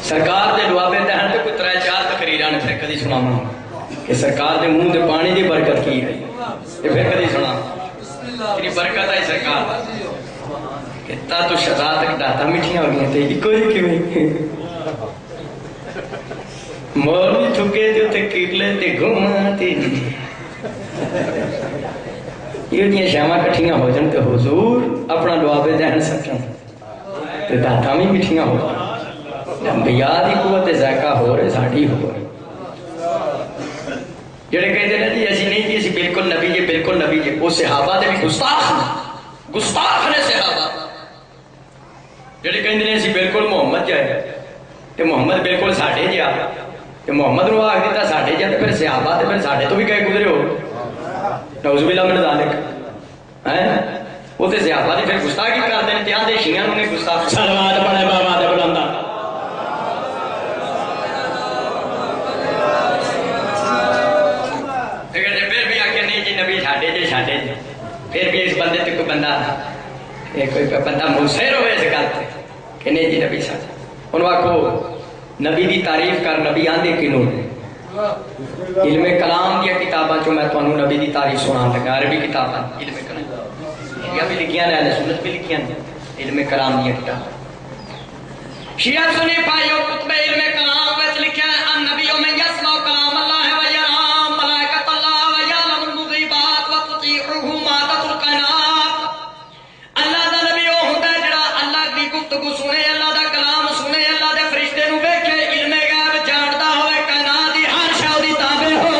S1: سرکار دے لعاب دہن تے کوئی 3-4 تقریراں نے پھر کدی سناواں کہ سرکار دے منہ دے پانی دی برکت کی ہے، یہ پھر کدی سنا تیری برکت آئی سرکار کہ تا تو شذا تک داتا میٹھیاں ہو گئی تے کوئی کیویں مولوی تھکے جو تے کیلے تے گھوماتے یہ دیاں شاماں کٹھیاں ہو جن تے حضور اپنا لعاب دہن سکن تے داتا بھی میٹھیاں ہو جن۔ انبیاء دی قوت ذائقہ ہو رہے ساڑھی ہو رہے، جڑے کہتے ہیں جی ایسی نہیں تھی، ایسی بالکل نبی جی، بالکل نبی جی، وہ صحابہ دے بھی گستاخ نے صحابہ، جڑے کہتے ہیں ایسی بالکل محمد جائے تو محمد بالکل ساڑھے جا، تو محمد نو آگ دیتا ساڑھے جا، تو پھر صحابہ تو پھر ساڑھے تو بھی کہے گزرے ہو، نعوذ باللہ من ذالک، وہ تو صحابہ دی پھر گستاخی کرتے ہیں، تیاں دے شیعہ نے گستاخ صلوات پڑھے بابا دے بلندہ۔ پھر بھی اس بندے تے کوئی بندہ منصر ہوئے اس گل تے کہ نہیں جی نبی صاحب انہوں آکھو نبی دی تعریف کر، نبی آندے کنوں علم کلام دیا کتاباں چوں میں تانوں نبی دی تعریف سنان لگا، عربی کتاباں علم کلام یہ بھی لکھیاں نے، اہل سنت بھی لکھیاں نے علم کلام دیا کتاباں۔ شیعہ سنی پائیو کتب علم کلام وچ لکھیا ہے النبی من یسمع کلام اللہ و یرا ملائکۃ اللہ و یعلم المغیبات و تطیعہ ما تطلق کائنات۔ اللہ دا نبی وہ ہوندا ہے جڑا اللہ دی گفتگو سنے، اللہ دا کلام سنے، اللہ دے فرشتے نو ویکھے، علم غیب جاندا ہوئے، کائنات دی ہر شے دی تابع ہو۔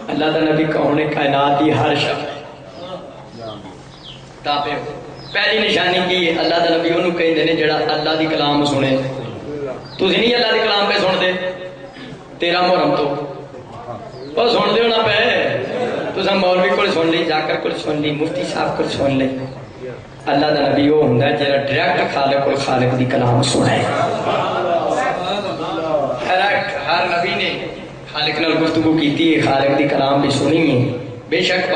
S1: اللہ دا نبی کون ہے؟ کائنات دی ہر شے تابع ہو۔ پہلی نشانی کی ہے اللہ دا نبی انہوں کہیں دینے جڑا اللہ دی کلام سنے، تو نہیں اللہ دی کلام پہ سن دے 13 محرم تو وہ سن دے ہونا پہ تو سب مولوی کو سن لی، جاکر کو سن لی، مفتی صاحب کو سن لی۔ اللہ دا نبی وہ ہوں جڑا ڈائریکٹ خالق اور خالق دی کلام سنے، ڈائریکٹ ہر نبی نے خالق نال گفتگو کیتی ہے، خالق دی کلام بھی سنی ہے. بے شک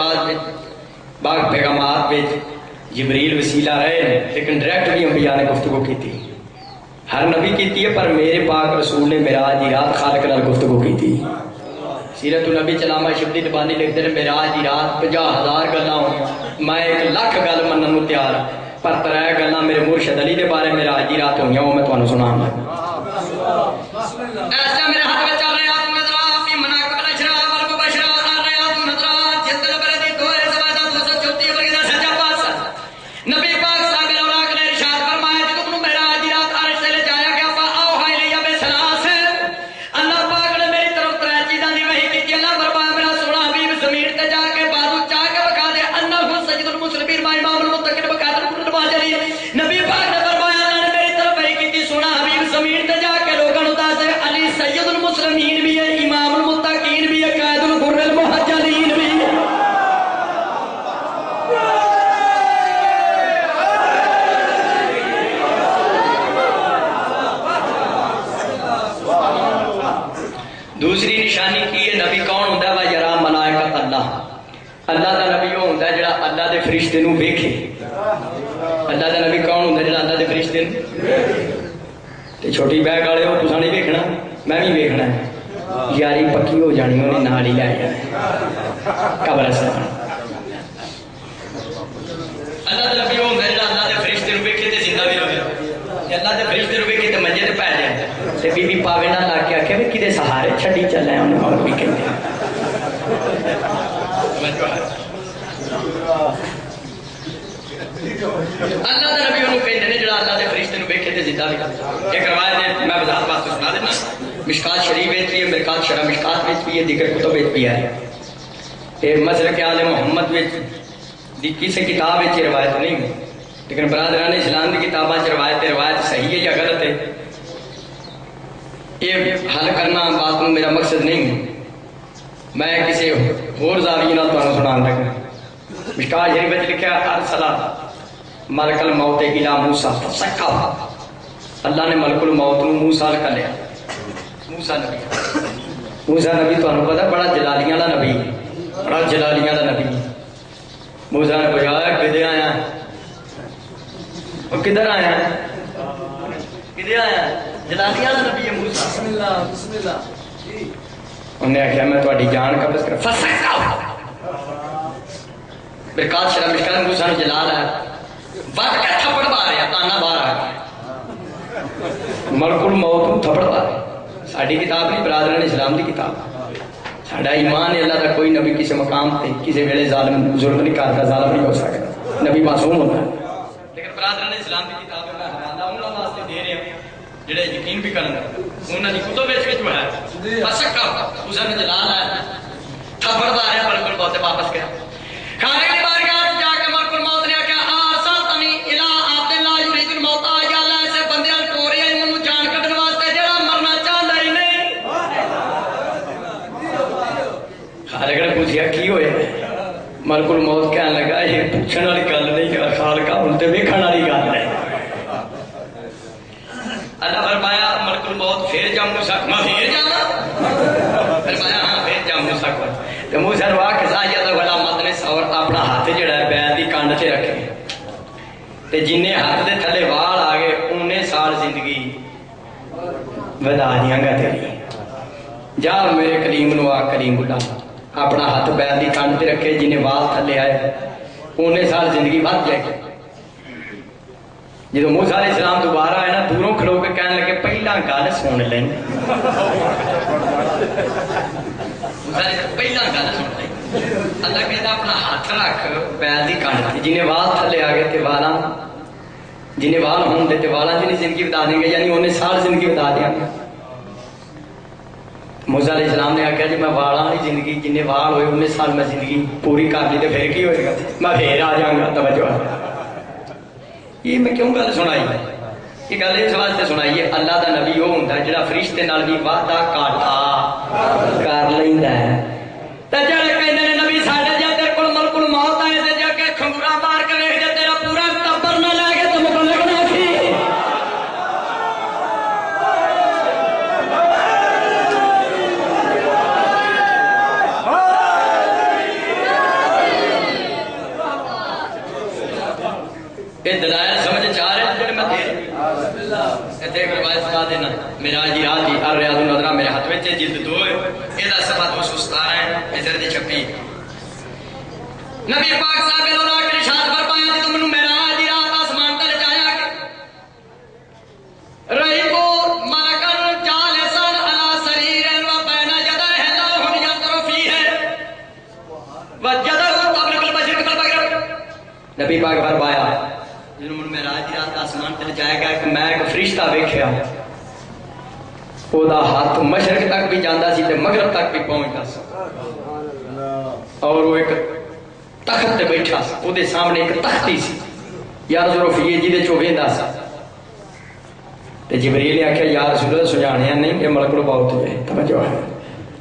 S1: بعض پیغامات میں جبریل وسیلہ رہے ہیں، لیکن ڈائریکٹ بھی انبیاء نے گفتگو کی. ہر نبی کیتی ہے، پر میرے پاک رسول نے معراج دی رات خالق نال گفتگو کی. سیرت النبی علامہ شبلی نبانی لکھتے ہیں معراج دی رات 50,000 گلاں ہوئی، میں 1,00,000 گل منن نوں تیار ہاں، پر 3 گلاں میرے مرشد علی دے بارے معراج دی رات ہوئیاں، وہ میں تانوں سناواں. ایسا میرے ہاتھ میں چل رہا ہے نظر فی مناقب الاشرا والمبشرا الریاض نظر جلد البلد دور زوادہ 234 وغیرہ سجا پاس. نبی پاک صاحب الاوراق نے ارشاد فرمایا کہ تم معراج دی رات عرش سے لے جایا گیا فاوحى الی بثلاث. اللہ پاک نے میری طرف 3 چیزاں دی وحی کی. اللہ فرمایا میرا سونا حبیب زمین تے جا کے بازو چا کے بکا دے انہ سجد المسلمین ما امام المتقین بکا دے نمازی. نبی پاک نے فرمایا اللہ نے میری طرف وحی کی سونا حبیب زمین تے جا کے لوگوں نوں دس دے علی سید المسلمین بھی ہے، امام المتقین بھی ہے، قائد الغر المحجلین بھی ہے. دوسری نشانی کی ہے نبی کون ہوتا ہے؟ وہ یرا ملائکۃ اللہ. اللہ دا نبی وہ ہوتا ہے جڑا اللہ دے فرشتے نو ویکھے. اللہ دا نبی کون ہوتا ہے جڑا اللہ دے فرشتے نو تے چھوٹی بیگ والے ہو تساں نہیں ویکھنا، میں بھی ویکھنا ہے. یاری پکی ہو جانی انہیں نال ہی لے جانا قبرستان. اللہ دا نبی وہ ہوتا ہے جڑا اللہ دے فرشتے نو ویکھے تے زندہ بھی رہے. اللہ دے فرشتے نو ویکھے تے منجے تے پے جائے تے بی بی پاوے نہ لا کے آکھے وی کدے سہارے چھڈی چلے انہوں موت بھی کہندے. اللہ دا نبی انہوں کہندے نے جڑا اللہ دے فرشتے نو ویکھے تے زندہ بھی رہے. ایک روایت ہے میں وضاحت واسطے سنا دینا. مشکات شریف وچ بھی ہے، مرکات شرح مشکات وچ بھی ہے، دیگر کتب وچ بھی ہے. یہ مسلک آل محمد وچ دی کسی کتاب وچ روایت نہیں ہے، لیکن برادران اسلام دی کتاباں وچ روایت صحیح ہے یا غلط ہے یہ حل کرنا بات میں میرا مقصد نہیں ہے. میں کسی اور زاویے نال تانوں سنان لگا. مشکات شریف وچ لکھا ارسل ملک الموت الی موسیٰ فسکا. اللہ نے ملک الموت نو موسیٰ کر لیا. موسیٰ نبی تانوں پتہ بڑا جلالیاں والا نبی، بڑا جلالیاں والا نبی. موسیٰ نے پوچھا کدے آیا؟ وہ کدھر آیا؟ کدے آیا؟ جلالیاں والا نبی ہے موسیٰ. بسم اللہ بسم اللہ. انہیں آخیا میں تہاڈی جان قبض کر. فسکا برکات شرح مشکات موسیٰ نے جلال ہے وقت کے تھپڑ ماریا تانا باہر آ گیا. ملک الموت کو تھپڑ مارے. ساڈی کتاب نہیں، برادران اسلام دی کتاب. ساڈا ایمان ہے اللہ دا کوئی نبی کسی مقام تے کسی ویلے ظالم ظلم نہیں کرتا، ظالم نہیں ہو سکتا، نبی معصوم ہوتا ہے. لیکن برادران اسلام دی کتاب میں حوالہ انہاں واسطے دے رہے ہیں جڑے یقین بھی کرن. انہاں دی کتب وچ جو ہے فسکا اس نے جلال ہے تھپڑ ماریا ملک الموت واپس گیا. کھانے کی بارگاہ جا کے ملک الموت نے کہا ارسلتنی الی عبد لا یرید الموت. یا اللہ ایسے بندے ال ٹوریا انہوں جان کڈن واسطے جڑا مرنا چاہندا ہی نہیں. خالق نے پوچھیا کی ہویا؟ ملک الموت کہنے لگا یہ پوچھنے والی گل نہیں، خالقہ ہن تے ویکھن والی گل ہے. اللہ فرمایا ملک الموت پھر جا موسیٰ. میں پھر جاواں؟ فرمایا ہاں پھر جا موسیٰ کو. تے موسیٰ نے واہ کسا یا تو بڑا مت نے اور اپنا ہاتھ جڑا ہے بیعت دی کنڈ تے رکھے تے جننے ہاتھ دے تھلے وال آ گئے انہیں سال زندگی ودا دیاں گا تیری. جا میرے کلیم نو آ کلیم اللہ اپنا ہاتھ بیعت دی کنڈ تے رکھے جنہیں وال تھلے آئے انہیں سال زندگی ود جائے. جدو موسیٰ علیہ السلام دوبارہ آئے نا دوروں کھلو کے کہنے لگے پہلا گل سن لیں. پہلا گل سن لیں. اللہ کہتا اپنا ہاتھ رکھ بیعت دی کنڈ جنہیں وال تھلے آ گئے تے والاں جنہیں وال ہون دے تے والاں جنہیں زندگی بتا دیں گے، یعنی انہیں سال زندگی بتا دیں گے. موسیٰ علیہ السلام نے آخیا جی میں والاں والی زندگی جنہیں وال ہوئے انہیں سال میں زندگی پوری کر لی تے پھر کی ہوئے گا؟ میں پھر آ جاؤں گا. توجہ یہ میں کیوں گل سنائی؟ یہ گل اس واسطے سنائی ہے اللہ دا نبی وہ ہوتا ہے جڑا فرشتے نال بھی وعدہ کاٹا کر لیندا ہے. تے جڑے کہندے نے نبی ساڈے جے تیرے کول ملک الموت آئے تے جا کے کھنگورا مار کے ویکھ دے تیرا پورا ٹبر نہ لے کے تے مبلغ نہ کی. یہ دلائل سمجھ چاہ رہے ہیں میں دے ایک روایت سنا دینا معراج دی رات دی الریاض النظرہ میرے ہاتھ میں جلد 2 یہ صفحہ 217 ہے ادھر دی چھپی نبی پاک صاحب اللہ کے ارشاد فرمایا کہ تم معراج دی رات آسمان تے جایا رہی کو ملکن جالسن علی سریر و بین یدیہ لوح ینظر فیہ وجدہ قبل البشر قبل نبی پاک فرمایا جنہوں میں راج دی رات آسمان تے جائے گا کہ میں ایک فرشتہ ویکھیا او دا ہاتھ مشرق تک بھی جاندا سی تے مغرب تک بھی پہنچدا سی اور وہ ایک تخت تے بیٹھا سی او دے سامنے ایک تختی سی یا ظروف یہ جی دے چو ویندا سی تے جبریل نے آکھیا یا رسول اللہ سجانیا نہیں یہ ملک الموت ہے توجہ ہے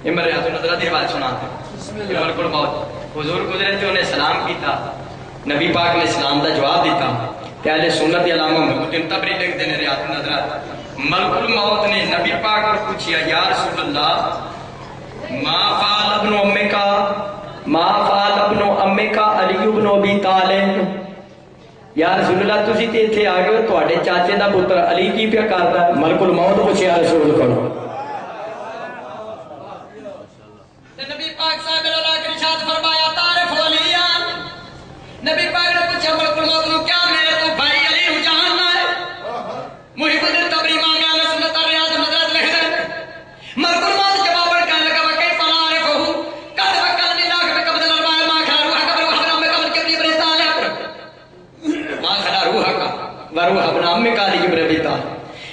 S1: یہ میرے ہاتھ نظر دی روایت سنا ہے یہ ملک الموت حضور گزرے تے انہیں سلام کیتا نبی پاک نے اسلام دا جواب دیتا کہ اہل سنت علامہ محمود تبری لکھ دینے ریاض نظرات ملک الموت نے نبی پاک کو پوچھیا یا رسول اللہ ما فعل ابن امی کا علی ابن ابی طالب یا رسول اللہ تسی تے ایتھے آ گئے تواڈے چاچے دا پتر علی کی پیا کردا ہے ملک الموت پوچھیا رسول کو نبی پاک صاحب اللہ کے ارشاد فرمایا تعارف علیہ نبی پاک نے پوچھا ملک الموت کو کیا میرے تو بھائی علی ہو جاننا ہے محب الدین تبری مانگے علیہ سنت ریاض نظرات لکھ دیں ملک الموت جواب کہنے لگا وکی فنعرف ہو قد وکلنی لاکھ میں قبض الارباع ما خلا روحا کا وروح ابن ام کا ابن طالب ما خلا روحا کا وروح ابن ام کا ابن ابی طالب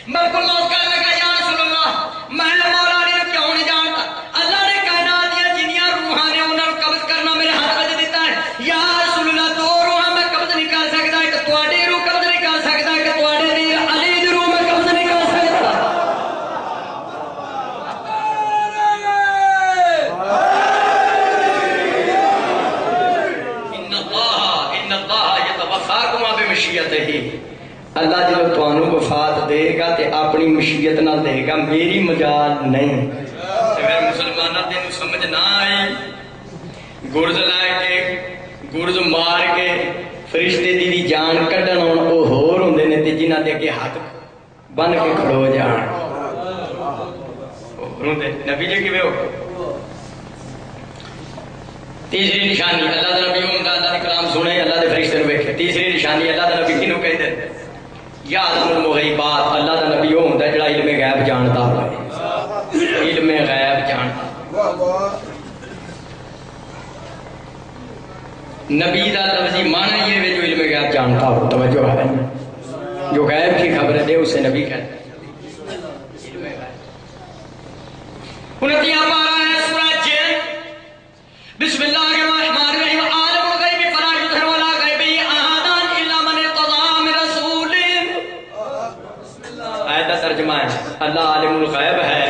S1: ملک الموت کہنے لگا یا رسول اللہ میں مولا علی نے کیوں نہیں جانتا اللہ نے کائنات دیا جنیاں روحاں نے انہوں قبض کرنا میرے ہاتھ میں دیتا ہے یا رسول اللہ دو روحاں میں قبض نہیں کر سکتا ہے کہ تواڈی روح قبض نہیں کر سکتا ہے کہ تواڈے دل علی دی روح میں قبض نہیں کر سکتا ان اللہ یتوفاکم بمشیئتہ اللہ جب تانوں وفات دے گا تے اپنی مشیت نہ دے گا میری مجال نہیں اگر مسلمانہ تینوں سمجھ نہ آئی گرز لائے کے گرز مار کے فرشتے دی جان کڈن ہون او ہور ہوندے نے تے جنہاں دے اگے ہاتھ بن کے کھڑو جان ہوندے نبی جی کیویں ہو تیسری نشانی اللہ دا نبی ہوندا اللہ دے کلام سنے اللہ دے فرشتے نوں ویکھے تیسری نشانی اللہ دا نبی کینوں کہندے یا عالم المغیبات اللہ دا نبی ہوندا جڑا علم غیب جاندا ہوئے علم غیب جاندا نبی دا لفظی معنی یہ ہے جو علم غیب جانتا ہو توجہ ہے جو غیب کی خبر دے اسے نبی کہتے ہیں علم غیب 29 پارہ ہے سورہ جن بسم اللہ الرحمن الرحیم عالم الغیب فلا یظہر ولا غیبی احدا الا من ارتضی من رسول آیت کا ترجمہ ہے اللہ عالم الغیب ہے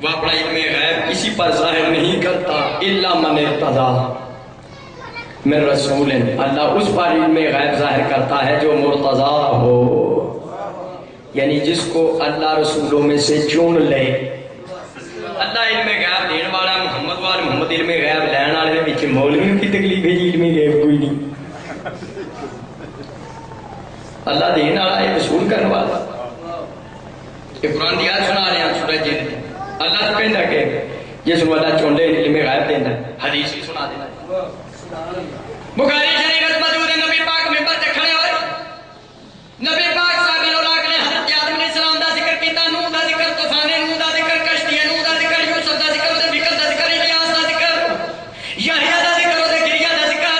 S1: وہ اپنا علم غیب کسی پر ظاہر نہیں کرتا الا من ارتضی من رسول اللہ اس پر علم غیب ظاہر کرتا ہے جو مرتضی ہو یعنی جس کو اللہ رسولوں میں سے چون لے اللہ علم غیب دین والا محمد وال محمد علم غیب لین والے دے وچ مولوی کی تکلیف ہے علم غیب کوئی نہیں اللہ دین والا ہے وصول کرنے والا یہ قرآن دی آیت سنا رہے ہیں سورہ جن اللہ تو کہندا کہ جس کو اللہ چون لے علم غیب دیندا ہے حدیث بھی سنا دینا بخاری شریف میں موجود ہے نبی پاک منبر تے کھڑے ہوئے نبی پاک صاحب نے اولاد نے حضرت آدم علیہ السلام دا ذکر کیتا نوح دا ذکر طوفان نوح دا ذکر کشتی نوح دا ذکر یوسف دا ذکر تے فکر دا ذکر الیاس دا ذکر یحییٰ دا ذکر تے گریا دا ذکر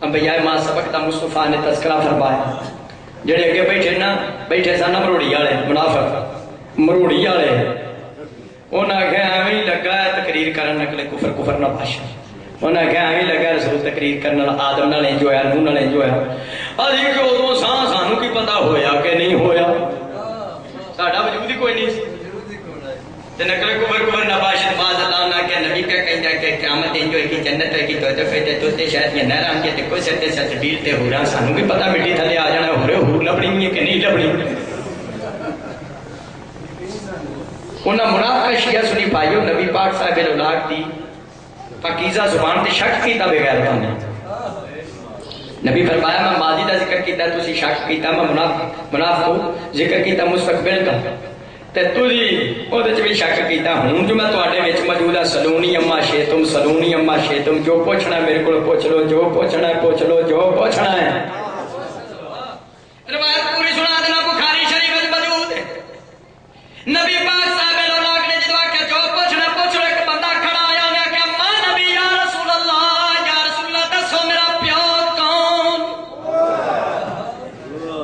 S1: انبیاء ما سبق دا مصطفیٰ نے تذکرہ فرمایا جڑے اگے بیٹھے سن مروڑی والے منافق مروڑی والے انہاں کہ ایویں لگا تقریر کرن نکلے کفر نہ باشا انہاں کہ ایویں لگا رسول تقریر کرن آدم نال انج ہویا نوح نال انج ہویا اسی کہ ادوں سانوں کی پتہ ہویا کہ نہیں ہویا ساڈا وجود ہی کوئی نہیں تے نکلے کفر نہ باشا باز اللہ نہ کہ نبی کا کہندا کہ قیامت انج ہوئے گی جنت ہوئے گی تو دفعے تے شاید یہ نہراں کے تے کوئی سر تے سچ ڈیل تے ہو رہا سانوں بھی پتہ مٹی تھلے آ جانا ہو رہے ہور لبڑی کہ نہیں لبڑی انہاں منافق شیعہ سنی پائیو نبی پاک صاحب الاولاق دی پاکیزہ زبان تے شک کیتا بغیر نے نبی فرمایا میں ماضی کا ذکر کیتا تسی شک کیتا میں منافق ذکر کیتا مستقبل کا تے تسی اودے وچ بھی شک کیتا ہوں جو میں تواڈے وچ موجود ہے سلونی اما شیتم جو پوچھنا ہے میرے کو پوچھ لو جو پوچھنا ہے پوچھ لو جو پوچھنا ہے روایت پوری سنا دینا بخاری شریف میں موجود ہے نبی پاک صاحب الاولاق نے جدو آکھیا جو پوچھنا پوچھ لو ایک بندہ کھڑا آیا نے کہ ماں نبی یا رسول اللہ دسو میرا پیو کون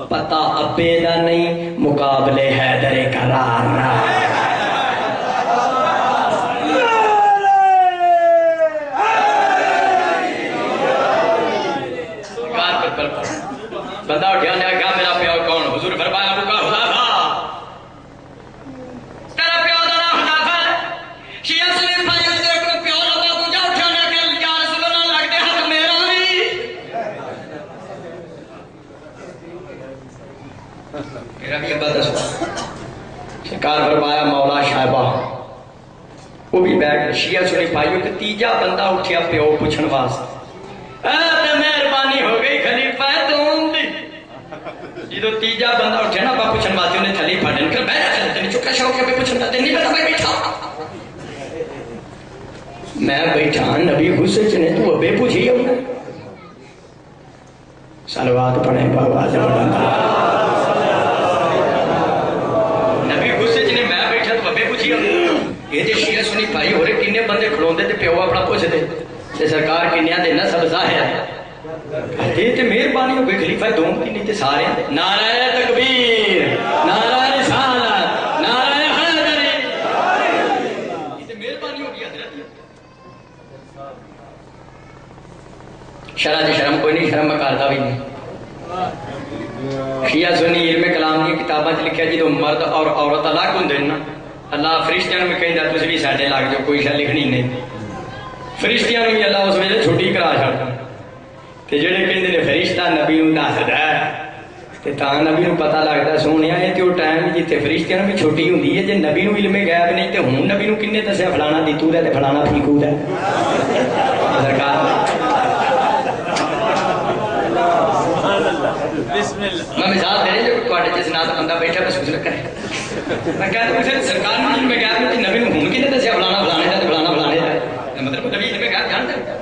S1: پتہ ابے دا نہیں مقابلے حیدر کرار رہا بندہ اٹھیا نے کہا میرا پیو کون حضور فرمایا ابو کا حذیفہ تیرا پیو دا نام حذیفہ شیعہ سنی بھائی نے کو پیو لگا پوچھا اٹھیا نے کہ یا رسول اللہ لگتے حق میرا بھی میرا بھی ابا دسو سرکار فرمایا مولا شائبہ وہ بھی بیٹھ شیعہ سنی بھائیوں کہ تیجا بندہ اٹھیا پیو پوچھن واسطے اے مہربانی ہو گئی خلیفہ تم دی جدو تیجا بندہ اٹھے نا باپو پوچھن واسطے انہیں تھلی پھاڑے نکل بیٹھا چلتے نہیں چکا شوق ہے پوچھن واسطے نہیں پتا میں بیٹھا نبی غصے چ نے تو ابے پوچھی ہے صلوات پڑھیں بابا نبی غصے چ نے میں بیٹھا تو ابے پوچھی یہ تے شیعہ سنی بھائی ہو رہے کنے بندے کھلوندے تے پیو اپنا پوچھ دے تے سرکار کنیاں دے نسب ظاہر ہے کہتے تے مہربانی ہو گئی خلیفہ دوم کی نہیں تے سارے نعرہ تکبیر نعرہ رسالت نعرہ حیدری یہ تے مہربانی ہو گئی حضرت شرع شرم کوئی نہیں شرم مکارتا بھی نہیں شیعہ سنی علم کلام کی کتاباں چ لکھیا جدوں مرد اور عورت الگ ہوندے نا اللہ فرشتیاں میں کہندا تسی بھی ساڈے لگ جو کوئی شے لکھنی نہیں فرشتیاں بھی اللہ اس ویلے چھٹی کرا چھڑدا تے جڑے کہندے نے فرشتہ نبی نوں دسدا ہے تے تاں نبی نوں پتہ لگدا سونیا اے تے او ٹائم جتھے فرشتیاں نوں بھی چھٹی ہوندی ہے جے نبی نوں علم غیب نہیں تے ہن نبی نوں کنے دسیا فلانا دیتو تے فلانا فیکو ہے سرکار میں مثال دے رہا جو تواڈے جس نال بندہ بیٹھا محسوس نہ کرے میں کہتا ہوں سرکار نے علم غیب نہیں نبی نوں ہن کنے دسیا فلانا فلانے دا تے فلانا فلانے دا مطلب نبی علم غیب جاندا ہے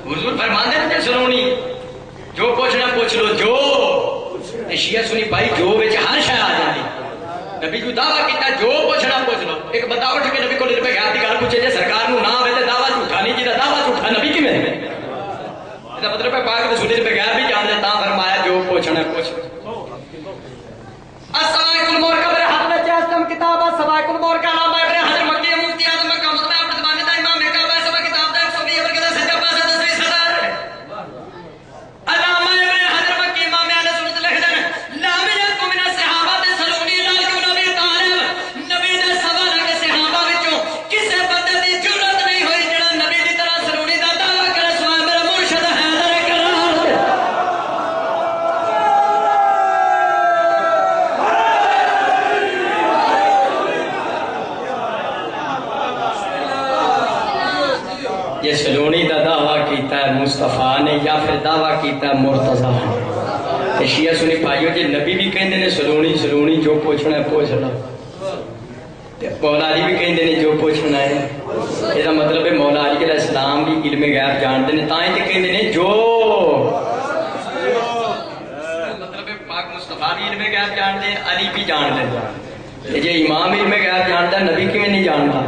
S1: حضور فرماندے ہیں سنونی جو پوچھنا پوچھ لو جو شیعہ سنی بھائی جو وچ ہر شے آ جاندی نبی کو دعویٰ کیتا جو پوچھنا پوچھ لو ایک بندہ اٹھ کے نبی کو علم غیب دی گل پوچھے جے سرکار نوں نہ ہوے تے دعویٰ جھوٹا نہیں جدا دعویٰ جھوٹا نبی کیویں ہے اس مطلب ہے پاک رسول علم غیب بھی جاندے تاں فرمایا جو پوچھنا پوچھ السوائق المرکب رحمت میں چاستم کتاب السوائق المرکب کا نام ابن حجر مکی مفتی اعظم کا مطلب اپنے زمانے دا امام کا ویسا کتاب دا 120 نمبر کا سجا پاسا 10 صدر علامہ ابن حجر مکی امام اہل سنت لکھتے ہیں لام یکم من الصحابہ سلونی لال کیوں نبی طالب نبی دے سوال کے صحابہ وچوں کسے بندے دی جرأت نہیں ہوئی جڑا نبی دی طرح سلونی دا دعویٰ کرے سوائے میرا مرشد حیدر کرار یہ سلونی دا دعویٰ کیتا ہے مصطفیٰ نے یا پھر دعویٰ کیتا ہے مرتضیٰ نے شیعہ سنی بھائیو جی نبی بھی کہندے نے سلونی جو پوچھنا ہے پوچھ لو مولا علی بھی کہندے نے جو پوچھنا ہے یہ مطلب ہے مولا علی علیہ السلام بھی علم غیب جانتے ہیں تائیں تے کہندے نے جو مطلب ہے پاک مصطفیٰ بھی علم غیب جانتے ہیں علی بھی جانتے ہیں جی امام علم غیب جانتا ہے نبی کیوں نہیں جانتا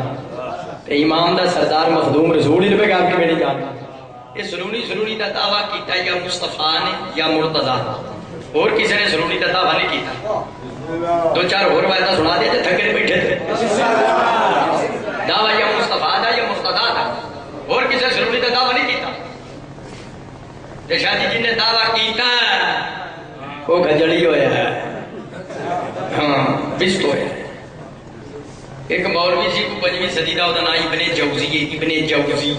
S1: امام دا سردار مخدوم رسول علم غیب کی میں نہیں جانتا یہ سلونی دا دعویٰ کیتا یا مصطفیٰ نے یا مرتضیٰ اور کسی نے سلونی دا دعویٰ نہیں کیتا دو چار اور روایتاں سنا دے تھے تھکے بیٹھے تھے دعویٰ یا مصطفیٰ دا یا مرتضیٰ دا اور کسی نے سلونی دا دعویٰ نہیں کیتا تے شاہ جی نے دعویٰ کیتا وہ گھجڑی ہویا ہے ہاں بست ہویا ہے ایک مولوی سی کو 5ویں صدی دا دا نام ابن جوزی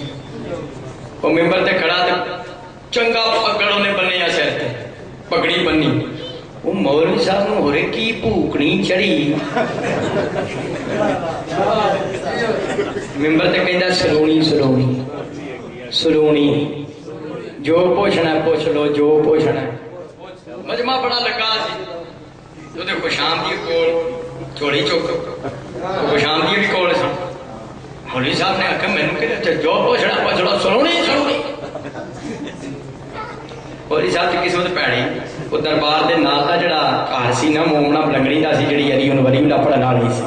S1: وہ ممبر تے کھڑا تے چنگا پگڑوں نے بننے یا سر تے پگڑی بننی وہ مولوی صاحب نوں ہو رہے کی بھوکنی چڑھی ممبر تے کہندا سلونی جو پوچھنا ہے پوچھ لو، جو پوچھنا ہے۔ مجمع بڑا لگا سی، خوشامدی کول تھوڑی چوک خوشامدی بھی کول سن۔ مولوی صاحب نے آخر مینوں کہ جو پوچھنا پوچھ لو، سنونی سنونی۔ مولوی صاحب کی قسمت پیڑی، وہ دربار دے نال دا جڑا گھر سی نا مومنا بلنگڑی دا سی، جڑی علی ولی اللہ پڑھن والی سی،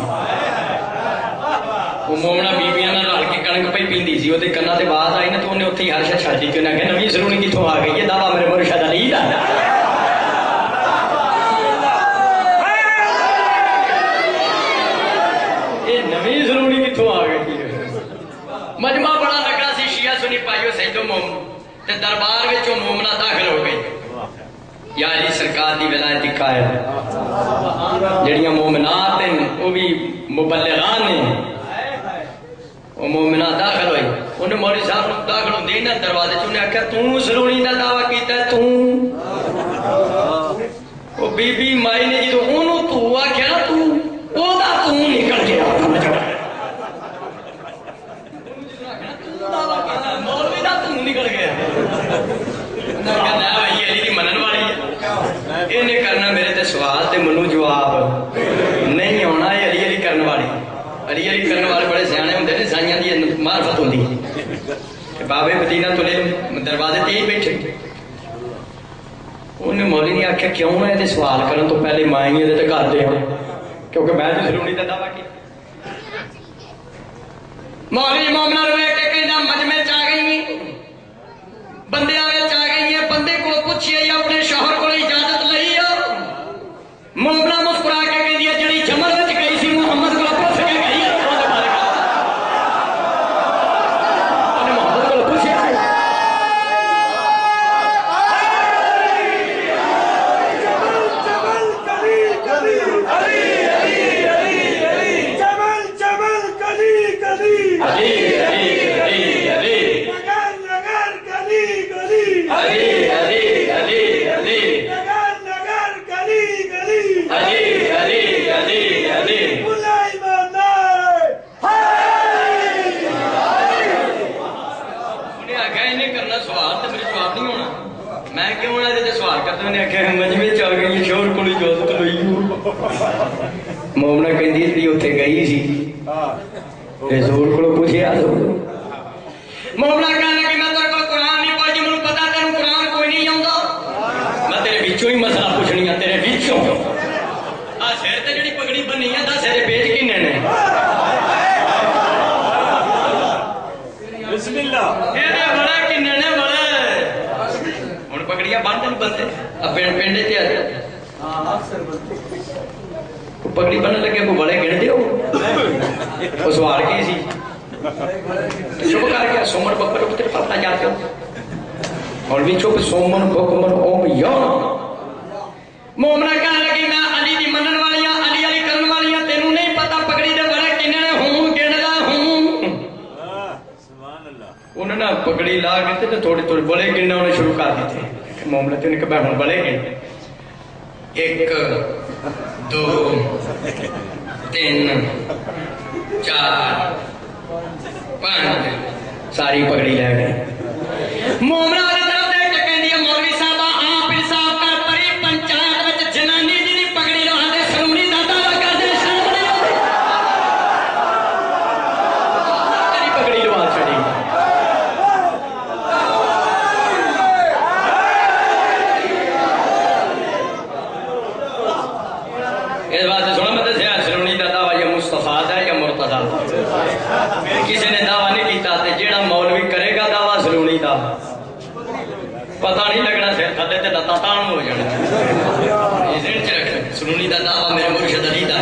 S1: وہ مومنا بیبیاں نال رل کے کنک پئی پیندی سی، وہ کنا تے آواز آئی نا تو انہیں اتھی ہر شے چھڈ دتی، انہیں آخیا نویں سلونی کتوں آ گئی؟ یہ دعویٰ میرے مرشد علی دا۔ مجمع بڑا لگا سی، شیعہ سنی پائیو سیدو مومن تے دربار وچوں مومنہ داخل ہو گئی۔ یا علی سرکار دی ولایت دی قائل جڑیاں مومنات ہیں وہ بھی مبلغان ہیں، وہ مومنہ داخل ہوئی۔ انہیں مولوی صاحب نے داخل ہوں دینا دروازے چ، انہیں آخیا توں سلونی دا دعویٰ کیتا ہے توں؟ وہ بی بی مائی نے جدو انہوں تو آخیا نا تو او دا توں نکل گیا، مولوی دا توں نکل گیا۔ بھائی علی دی منن والی ہے، انہیں کرنا میرے تے سوال تے منو جواب نہیں ہونا، یہ علی علی کرن والی۔ علی علی کرن والے بڑے سیانے ہوندے نے، سائیاں دی معرفت ہوندی ہے۔ بابے مدینہ تلے دروازے تے ہی بیٹھے، انہیں مولوی نے آخیا کیوں میں تے سوال کرن تو پہلے مائیں یہ تے کر دے ہوں، کیونکہ میں تو سلونی دا دعویٰ کی۔ مولوی مومنہ روے کے کہنا مجمع چاہ گئی بندے آئے چاہ گئی ہیں، بندے کو پوچھئے یا اپنے شوہر کو اجازت لئی ہو؟ مومنہ مسکرا کے کہہ دیا جڑی جمل وچ گئی سی محمد کو پوچھ کے گئی ہے، انہیں محمد کو پوچھے مومنہ کہندی تھی اتھے گئی سی رسول کو پوچھے آ مومنہ کہنے کہ میں تیرے کو قرآن نہیں پڑھی، مجھے پتا تینوں قرآن کوئی نہیں آؤں، میں تیرے بچوں ہی مسئلہ پوچھنی ہے، تیرے بچوں آ سیر تے جڑی پگڑی بنی ہے دا سیرے بیچ کنے نے؟ بسم اللہ اے بڑا کنے نے بڑا ہن پگڑیاں بندن بندے اب پنڈے تے آ پگڑی بننے لگے کو بڑے گن دیو وہ سوال کی سی چپ کر گیا سومن بکر اتر پتہ جاتے ہو اور بھی چپ سومن بکمن اوم یا مومنہ کہنے لگی میں علی دی منن والیاں علی علی کرن والیاں تینوں نہیں پتا پگڑی دے بڑے کنے ہوں گندا ہوں انہوں نے پگڑی لا کے تے تھوڑی تھوڑی بڑے گننا انہیں شروع کر دیتے مومنہ تے انہیں کہا ہوں بڑے گن 1 2 3 4 5 ساری پگڑی لے گئے مومنہ والی طرف دے کے کہہ دیا مولوی صاحب آپ انصاف کر پری پنچایت وچ جنانی جی دی پگڑی لوا دے سلونی دا دعویٰ کر دے شرم نہیں تیری پگڑی لوا چھڑی اس بات سے سنو میں دسیا سلونی دا دعویٰ یا مصطفیٰ ہے یا مرتضیٰ کسی نے دعویٰ نہیں کیتا تے جیڑا مولوی کرے گا دعویٰ سلونی دا پتہ نہیں لگنا سے تھلے تے دتا تان ہو جانا یہ ذہن چ رکھنا سلونی دا دعویٰ میرے مرشد علی دا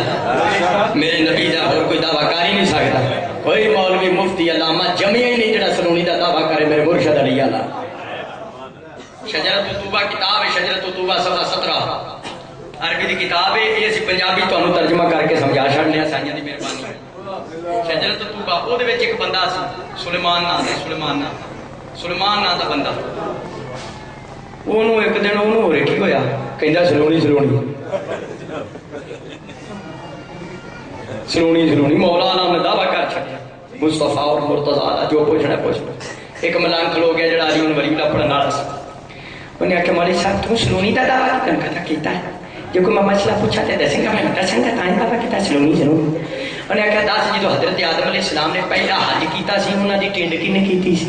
S1: میرے نبی دا اور کوئی دعویٰ کر ہی نہیں سکتا کوئی مولوی مفتی علامہ جمعی ہی نہیں جڑا سلونی دا دعویٰ کرے میرے مرشد علی اللہ شجرۃ الطوبہ کتاب ہے شجرۃ الطوبہ صفحہ 17 عربی دی کتاب ہے یہ اسی پنجابی تانوں ترجمہ کر کے سمجھا چھڑنے سائیاں دی مہربانی شجرۃ الطوبہ او دے وچ ایک بندہ سی سلیمان نام دا بندہ اونوں ایک دن اونوں ہو کی ہویا کہندا سلونی مولا نام نے دعویٰ کر چھڑیا مصطفیٰ اور مرتضیٰ جو پوچھنا پوچھ ایک ملنگ کھلو گیا جڑا علی ولی اللہ پڑھنے والا سی انہیں آخیا مولوی صاحب تم سلونی کا دعویٰ کیتا ہے جو کوئی میں مسئلہ پوچھا تو دسیں گا میں دسیں گا تائیں دعویٰ کیتا سلونی ضرور انہیں آخیا دس جدو حضرت آدم علیہ السلام نے پہلا حج کیتا سی انہوں نے ٹنڈ کنے کیتی سی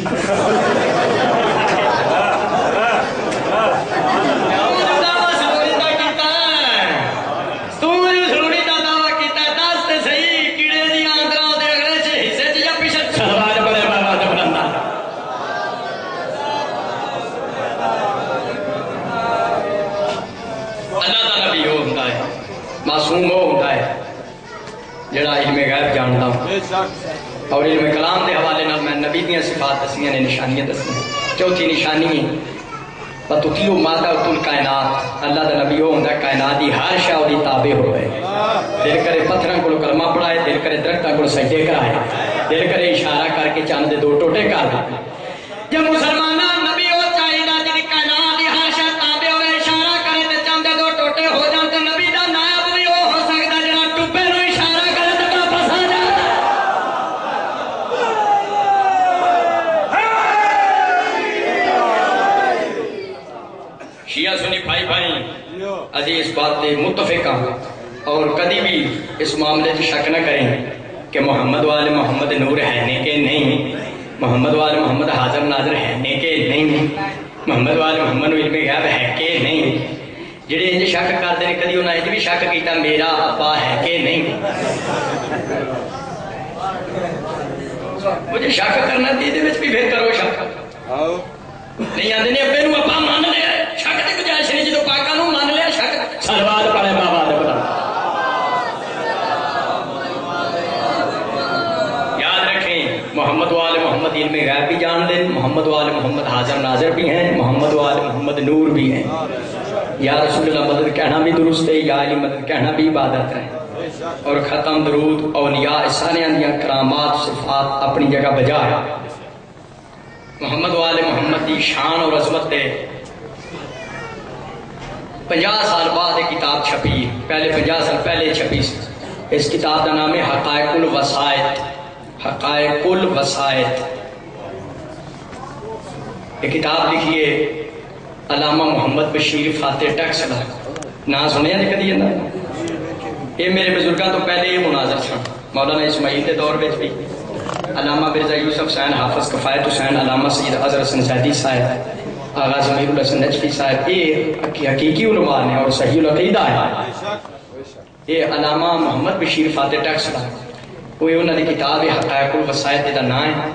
S1: معصوم وہ ہوتا ہے جڑا علم غیب جانتا ہوں اور علم کلام دے حوالے نال میں نبی دیاں صفات دسیاں نے نشانیاں دسیاں چوتھی نشانی ہے وَتُطِيعُ مَا تَعْبُدُ الْكَائِنَاتِ اللہ دا نبی وہ ہوندا کائنات دی ہر شے دی تابع ہوئے دل کرے پتھراں کول کلمہ پڑھائے دل کرے درختاں کول سجدے کرائے دل کرے اشارہ کر کے چاند دے دو ٹوٹے کر دے جب مسلماناں نبی وہ چاہیدا جڑی کائنات دی ہر شے تابع ہوئے اشارہ کرے تے چاند دے دو ٹوٹے ہو جان تے نبی دا نائب بھی وہ ہو سکدا جڑا ٹوپے نوں اشارہ کرے تے واپس آ جائے شیعہ سنی بھائی عزیز بات دے متفق ہیں اور کدی بھی اس معاملے سے شک نہ کریں کہ محمد وال محمد نور ہے نے کہ نہیں محمد وال محمد حاضر ناظر ہے نے کہ نہیں محمد وال محمد علم غیب ہے کہ نہیں جڑے انج شک کرتے ہیں کدی انہوں نے بھی شک کیتا میرا ابا ہے کہ نہیں مجھے شک کرنا تھی دے وچ بھی پھر کرو شک نہیں آندے نے ابے نو ابا مان لیا شک تے گنجائش نہیں جدو پاکاں نو مان لیا شک سلوات پڑھے بابا دے پتہ یاد رکھیں محمد وال محمد علم غیب بھی جان دیں محمد وال محمد حاضر ناظر بھی ہیں محمد وال محمد نور بھی ہیں یا رسول اللہ مدد کہنا بھی درست ہے یا علی مدد کہنا بھی عبادت ہے اور ختم درود اولیاء سارے اندیاں کرامات صفات اپنی جگہ بجا ہے محمد وال محمد دی شان اور عظمت دے 50 سال بعد ایک کتاب چھپی پہلے 50 سال پہلے چھپی اس کتاب کا نام ہے حقائق الوسائط حقائق الوسائط یہ کتاب لکھی ہے علامہ محمد بشیر فاتح ٹیکسلا نہ سنیا نہیں کدی یہ میرے بزرگاں تو پہلے یہ مناظر تھا مولانا اسماعیل کے دور میں بھی علامہ مرزا یوسف حسین حافظ کفایت حسین علامہ سید اظہر حسن زیدی صاحب آغا ضمیر الحسن نجفی صاحب یہ حقیقی علماء نے اور صحیح العقیدہ ہے یہ علامہ محمد بشیر فاتح ٹیکسلا وہ انہوں نے کتاب حقائق الوسائط دا نام ہے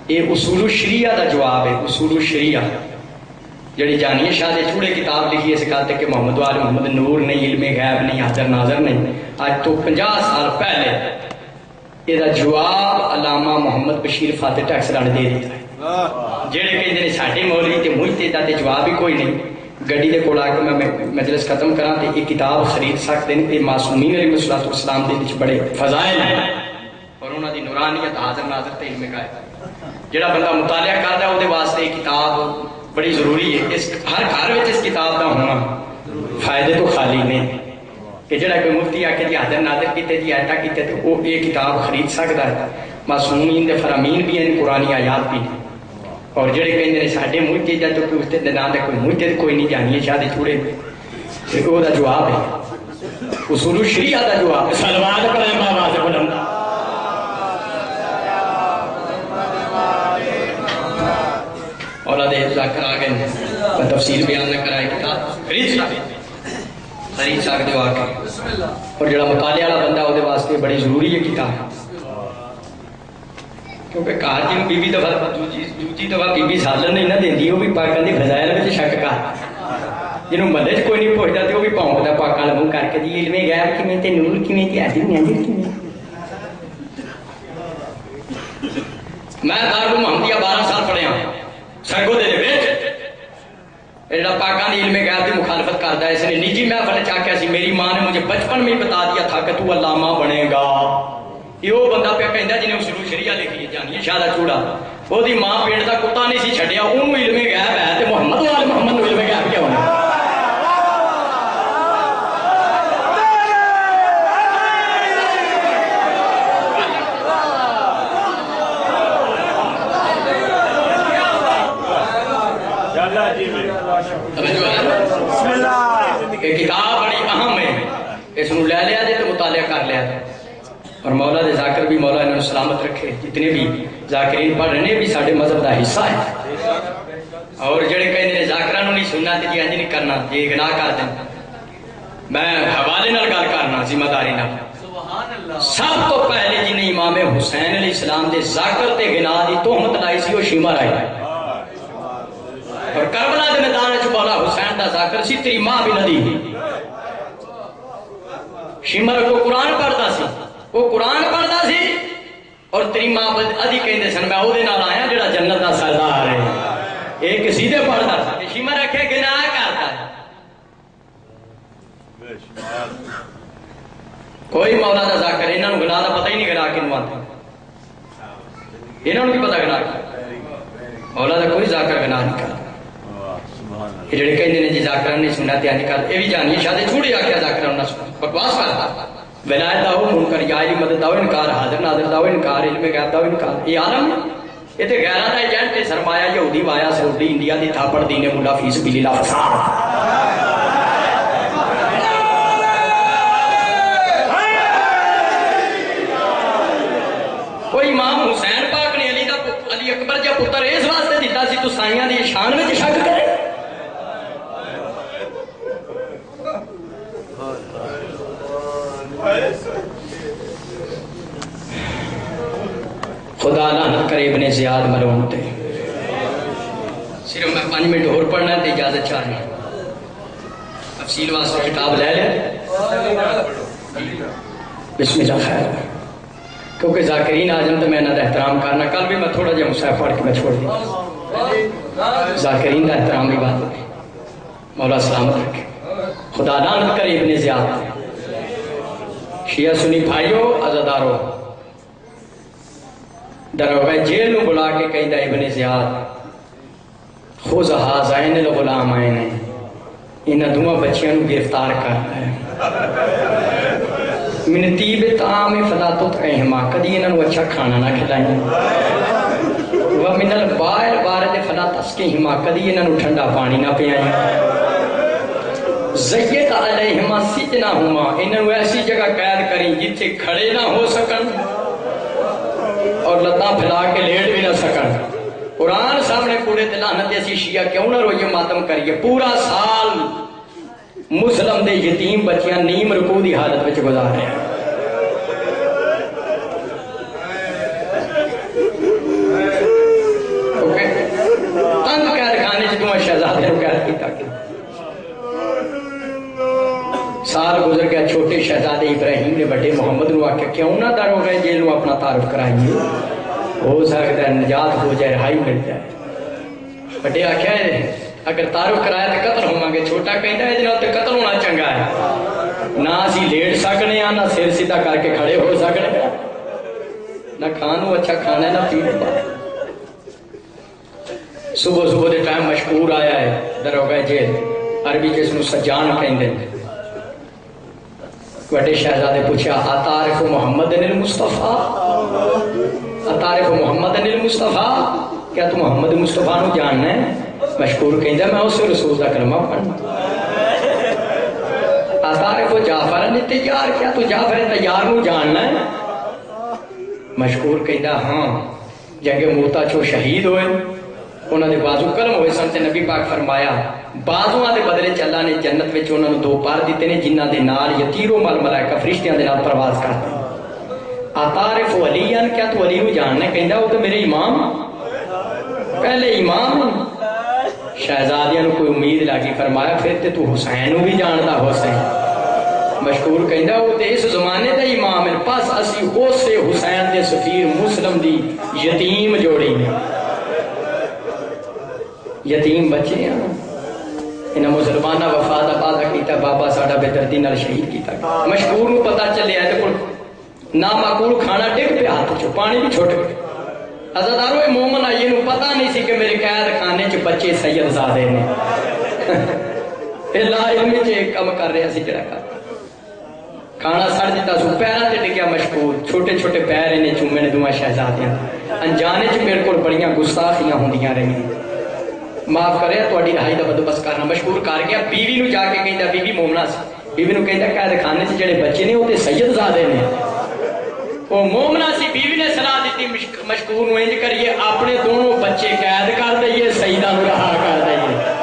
S1: یہ اصول الشریعہ دا جواب ہے اصول الشریعہ جڑی جانیہ شاہ دے چوڑے کتاب لکھی ہے سکھاتے کہ محمد وال محمد نور نہیں علم غیب نہیں حاضر ناظر نہیں آج تو 50 سال پہلے یہ جواب علامہ محمد بشیر فاتح ٹیکسلا نے دے دیتا ہے جڑے کہیں نے ساڈے مولوی تے مجھ تے جواب ہی کوئی نہیں گڈی دے کول آ کے میں مجلس ختم کراں تے یہ کتاب خرید سکتے ہیں تے معصومین علیہ الصلوۃ والسلام دے وچ بڑے فضائل ہیں اور انہاں دی نورانیت حاضر ناظر تے علم غیب جڑا بندہ مطالعہ کردا ہے اودے واسطے یہ کتاب بڑی ضروری ہے اس ہر گھر وچ اس کتاب دا ہونا فائدے تو خالی نہیں کہ جڑا کوئی مفتی آ کے جی حاضر ناظر کیتے جی ایٹا کیتے تو وہ یہ کتاب خرید سکتا ہے معصومین دے فرامین بھی ہیں قرآنی آیات بھی اور جڑے کہیں نے ساڈے مجدد تو کوئی اس دے نام دے کوئی مجدد کوئی نہیں جانیے شاہ دے چوڑے تے او دا جواب ہے اصول الشریعہ دا جواب سلوات پڑھیں بابا سے بلند اولاد حفظہ کرا گئے میں تفصیل بیان نہ کرائے کتاب خرید سکتے ہو آکے اور جڑا مطالعہ والا بندہ وہ واسطے بڑی ضروری ہے کتاب کیونکہ کہا جی بی بی دفعہ دوجی دفعہ بی بی سالن نہیں نہ دیندی وہ بھی پاکاں دی فضائل وچ شک کر جنوں محلے چ کوئی نہیں پوچھدا تے وہ بھی پونکدا پاکاں منہ کر کے جی علم غیب کیویں تے نور کیویں تے حاضر ناظر کیویں میں دار محمدیہ 12 سال پڑھیا سنگو دے وچ ایڈا پاکان علم غیب دی مخالفت کرتا ہے اس نے نجی محفل چاہ کے سی میری ماں نے مجھے بچپن میں بتا دیا تھا کہ تو علامہ بنے گا یہ وہ بندہ پہ کہندا جنہیں اصول شریعہ لکھی ہے جانیے شاہ دا چوڑا وہ دی ماں پنڈ دا کتا نہیں سی چھڈیا اونوں علم غیب ہے تے محمد وال محمد نو علم غیب کیا ہونا کتاب بڑی اہم ہے، اس کو لے لیا جائے تو مطالعہ کر لیا جائے. اور مولا دے ذاکر بھی مولا انہوں نے سلامت رکھے، جتنے بھی ذاکرین پڑھ رہے بھی سارے مذہب کا حصہ ہے. اور جڑے کہتے ہیں ذاکران نہیں سننا تو جی انج نہیں کرنا، جی گناہ کر دیں. میں حوالے نال گل کرنا ذمہ داری نال. سب تو پہلے جنہیں امام حسین علیہ السلام دے ذاکر تے گناہ دی تہمت لائی سی وہ شیما رائی. اور کربلا دے میدان وچ مولا حسین دا ذاکر سی، تیری ماں بھی ندی. شیما کو قرآن پڑھتا سی، وہ قرآن پڑھتا سی، اور تیری ماں ادھی کہندے سن میں اودے نال آیا جڑا جنت دا سردار ہے. ایک سیدھے پڑھتا تھا، شیما رکھے گناہ کرتا ہے. کوئی مولا دا ذاکر انہاں نوں گناہ دا پتہ ہی نہیں، گناہ کینوں آتا انہاں نوں کی پتہ گناہ مولا دا کوئی ذاکر گناہ نہیں کرتا. یہ جڑے کہندے نے جی ذاکر نہیں سننا تے نہیں کرتا، یہ بھی جانیے شاید چھوڑی آکھیا ذاکر نہ سن بکواس کرتا. ولایت دا ہو منکر جائز مدد دا ہو انکار، حاضر ناظر دا ہو انکار، علم غیب دا ہو انکار. یہ عالم یہ تے غیراں دا ایجنٹ تے سرمایہ یہودی وایا سعودی انڈیا دی تھاپڑ دینے ملا فی سبیل اللہ فساد. کوئی امام حسین پاک نے علی اکبر جا پتر اس واسطے دیتا سی تو سائیاں دی شان وچ شک کرے. خدا لعنت کرے ابن زیاد ملعون تے. صرف میں 5 منٹ اور پڑھنا ہے تے اجازت چاہیے. تفصیل واسطے کتاب لے لے. بسم اللہ خیر. کیونکہ ذاکرین آ جان تو میں انہاں دا احترام کرنا. کل بھی میں تھوڑا جہا مصحف پڑھ کے میں چھوڑ دی. ذاکرین دا احترام بھی بات ہے. مولا سلامت رکھے. خدا لعنت کرے ابن زیاد. شیعہ سنی بھائیو عزادارو، دروگہ جیل نو بلا کے کہیں دا ابن زیاد خوز حاضائن الغلامائن، انہا دونوں بچیاں نو گرفتار کرتا ہے. من طیب طعام فلا تطعمہما، کدی انہاں نو اچھا کھانا نہ کھلائیں. ومن البائل بارد فلا تسقیہما، کدی انہاں نو ٹھنڈا پانی نہ پیائیں. زید علیہما سجنہما، انہاں نو ایسی جگہ قید کریں جتھے کھڑے نہ ہو سکن اور لتاں پھیلا کے لیٹ بھی نہ سکن. قرآن سامنے پورے لعنت ایسی شیعہ کیوں نہ روئیے ماتم کریے. پورا سال مسلم دے یتیم بچیاں نیم رکوع دی حالت وچ گزار رہے ہیں. تنگ قید خانے چ دوواں شہزادے نوں قید کیتا گیا. سال گزر گیا. چھوٹے شہزادے ابراہیم نے بڑے محمد نو آکھیا کیوں نہ داروغہ جیل نو اپنا تعارف کرائیے، ہو سکتا ہے نجات ہو جائے، رہائی مل جائے. بڑے آکھیا اگر تعارف کرایا تو قتل ہوواں گے. چھوٹا کہندا ہے جناب تے قتل ہونا چنگا ہے. نہ اسی لیٹ سکنے ہاں، نہ سر سیدھا کر کے کھڑے ہو سکنے، نہ کھانو اچھا کھانا ہے نہ پینا. صبح صبح دے ٹائم مشکور آیا ہے داروغہ جیل، عربی جس نو سجان کہندے. بڑے شہزادے پوچھا اتعرف محمد المصطفیٰ، اتعرف محمد المصطفیٰ، کیا تو محمد مصطفیٰ نو جاننا ہے؟ مشکور کہندا میں اس رسول دا کلمہ پڑھنا. اتعرف جعفر التیار، کیا تو جعفر تیار نو جاننا ہے؟ مشکور کہندا ہاں، جنگ موتا چو شہید ہوئے، انہاں دے بازو قلم ہوئے سن تے نبی پاک فرمایا بازوਆਂ دے بدلے چ اللہ نے جنت وچ انہاں نوں 2 پر دتے نے جنہاں دے نال یتیرو مل ملائکہ فرشتیاں دے نال پرواز کرتے. اتعرف علیاں، کیا تو علی نو جاننا ہے؟ کہندا وہ تو میرے امام، پہلے امام. شہزادیاں نو کوئی امید لگی، فرمایا پھر تے تو حسین نو بھی جاندا. حسین مشکور کہندا وہ تے اس زمانے دا امام ہے، پس اسی اس سے حسین دے سفیر مسلم دی یتیم جوڑی نے. یتیم بچے ہیں انہاں مسلمانہ وفا دا وعدہ کیتا، بابا ساڈا بے دردی نال شہید کیتا. مشکور نو پتہ چلیا تے کول نامعقول کھانا ڈگ پیا ہاتھ چ، پانی بھی چھٹ گیا. عزادارو اے مومن آئیے نو پتہ نہیں سی کہ میرے قید خانے چ بچے سید زادے نے. اے لا علمی چ ایک کم کر رہا سی جڑا کر کھانا سڑ دیتا سو، پیراں تے ڈگیا مشکور. چھوٹے چھوٹے پیر انہیں چومے نے دوواں شہزادیاں. انجانے چ میرے کول بڑیاں گستاخیاں ہوندیاں رہیاں. معاف کرے تھوڑی رہائی کا بندوبست کرنا مشکور کر گیا بیوی نو جا کے کہندا بیوی مومنا سی بیوی نو کہندا قید خانے سے جڑے بچے نے وہ تے سید زادے نے وہ مومنا سی بیوی نے صلاح دیتی مشکور نو انج کریے اپنے دونوں بچے قید کر دئیے سیدہ نو رہا کر دئیے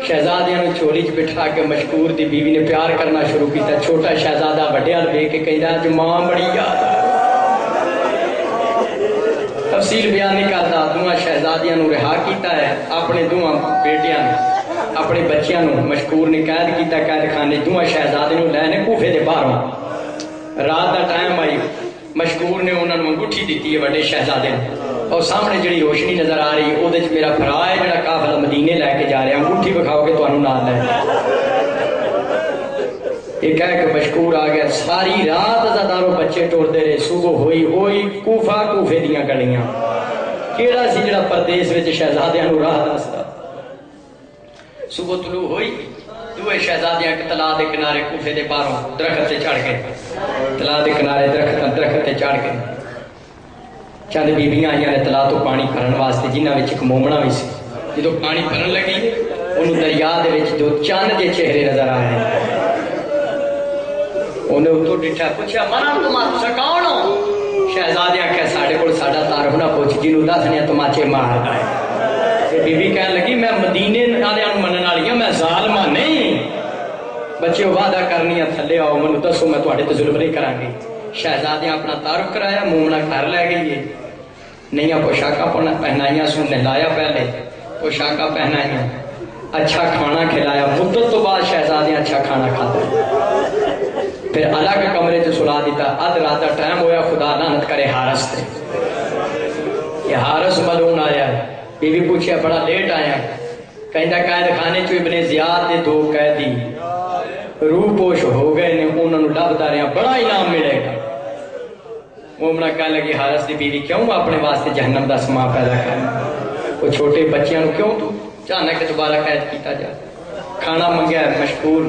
S1: شہزادیاں چھولی چ بٹھا کے مشکور دی بیوی نے پیار کرنا شروع کیتا چھوٹا شہزادہ بڑے ہل ویکھ کے کہندا اج ماں بڑی یاد تفصیل بیان نہیں کرتا دوواں شہزادیاں نو رہا کیتا ہے اپنے دوواں بیٹیاں نے اپنے بچیاں نو مشکور نے قید کیتا قید خانے دوواں شہزادے نو لے نے کوفے دے باہروں رات دا ٹائم آئی مشکور نے انہاں نو انگوٹھی دتی ہے بڑے شہزادے نے اور سامنے جڑی روشنی نظر آ رہی ہے وہ میرا بھرا ہے جڑا قافلہ مدینے لے کے جا رہا انگوٹھی بکھاؤ کے تانوں نال لے یہ کہہ کے مشکور آ گیا ساری رات عزاداروں بچے ٹردے رہے صبح ہوئی کوفے دیاں گلیاں کیڑا سی جڑا پردیس وچ شہزادیاں نو راہ دسدا صبح طلوع ہوئی دوے شہزادیاں کے تلا دے کنارے کوفے دے باہروں درخت تے چڑھ گئے تلا دے کنارے درخت تے چڑھ گئے چند بیبیاں آئیاں نے تلا تو پانی بھرن واسطے جنہاں وچ ایک مومنا بھی سی جدو پانی بھرن لگی انہوں دریا دے وچ دو چند دے چہرے نظر آ رہے انہیں اتو ڈٹھا پوچھا منا تساں کون ہو شہزادے آکھیا ساڈے کول ساڈا تعارف نہ پوچھ جنوں دسنے تماچے ماردا ہے بی بی کہن لگی میں مدینے والےاں نوں منن والی ہاں میں ظالمہ نہیں بچے وعدہ کرنی ہے تھلے آؤ مینوں دسو میں تہاڈے تے ظلم نہیں کراں گی شہزادے اپنا تعارف کرایا مومنا گھر لے گئی ہے نیا پوشاکاں پہنائیاں سن نہلایا پہلے پوشاکاں پہنائیاں اچھا کھانا کھلایا مدت تو بعد شہزادیاں اچھا کھانا کھاتا پھر الگ کمرے سے سلا دیتا اد رات کا ٹائم ہویا خدا لعنت کرے حارث تے یہ حارث ملعون آیا بیوی پوچھیا بڑا لیٹ آیا کہندا قید خانے چوں ابن زیاد دے دو قیدی روح پوش ہو گئے نے انہوں نے لبدا رہا بڑا انعام ملے گا مومنا کہنے لگی حارث دی بیوی کیوں اپنے واسطے جہنم دا سما پیدا کرنا وہ چھوٹے بچیاں نو کیوں تو چاہنا کہ دوبارہ قید کیتا جا کھانا منگیا ہے مشکور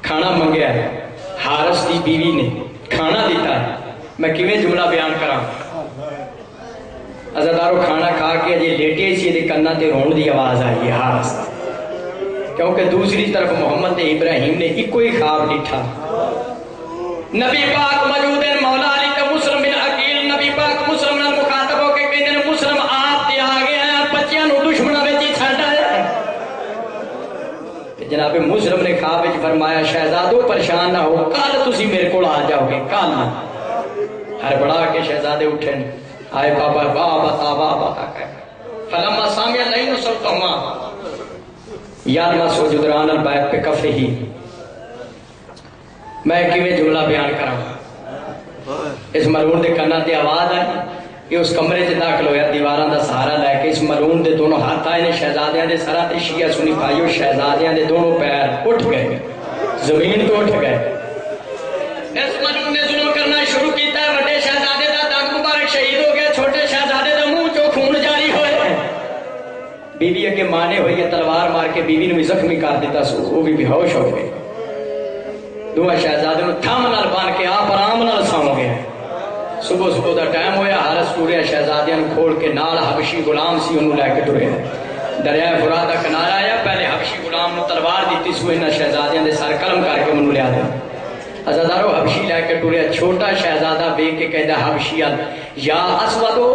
S1: کھانا منگیا ہے حارث دی بیوی نے کھانا دیتا ہے میں کیویں جملہ بیان کراں عزادارو کھانا کھا کے جی لیٹے سی دے کنا تے رون دی آواز آئی ہے حارث کیونکہ دوسری طرف محمد ابراہیم نے ایک کوئی خواب ڈٹھا نبی پاک موجود ہے مولا علی کا مسلم بن عقیل نبی پاک مسلم نال مخاطب ہو کے کہندے نے مسلم آپ تے آ گئے ہیں بچیاں نو دشمناں وچ ہی چھڈ آئے جناب مسلم نے خواب وچ فرمایا شہزادو پریشان نہ ہو کل تسی میرے کول آ جاؤ گے کل ہر بڑا کے شہزادے اٹھے آئے بابا بابا کہ فلما سامع العين صوتهما یاد ما سو جدران البیت پہ کفے ہی میں کیویں جملہ بیان کراں اس ملعون دے کنا تے آواز آئی کہ اس کمرے سے داخل ہویا دیواراں دا سہارا لے کے اس ملعون دے دونوں ہاتھ آئے نے شہزادیاں دے سرا تے شیعہ سنی بھائیو شہزادیاں دے دونوں پیر اٹھ گئے زمین تو اٹھ گئے اس ملعون نے ظلم کرنا شروع کیتا ہے بڑے شہزادے دا دانت مبارک شہید ہو گیا چھوٹے شہزادے دا منہ چوں خون جاری ہوئے بیوی اگے مانے ہوئی ہے تلوار مار کے بیوی نے بھی زخمی کر دیتا سو وہ بھی بے ہوش ہو گئے دونوں شہزادے نے تھام نال بان کے آپ آرام نال سو گئے صبح دا ٹائم ہویا حارث ٹوریا شہزادیاں نو کھول کے نال حبشی غلام سی انہوں لے کے ٹرے دریائے فرات دا کنارہ آیا پہلے حبشی غلام نو تلوار دیتی سو انہاں شہزادیاں دے سر قلم کر کے منو لیا دے عزادارو حبشی لے کے ٹوریا چھوٹا شہزادہ بے کے کہدا حبشیان یا اسودو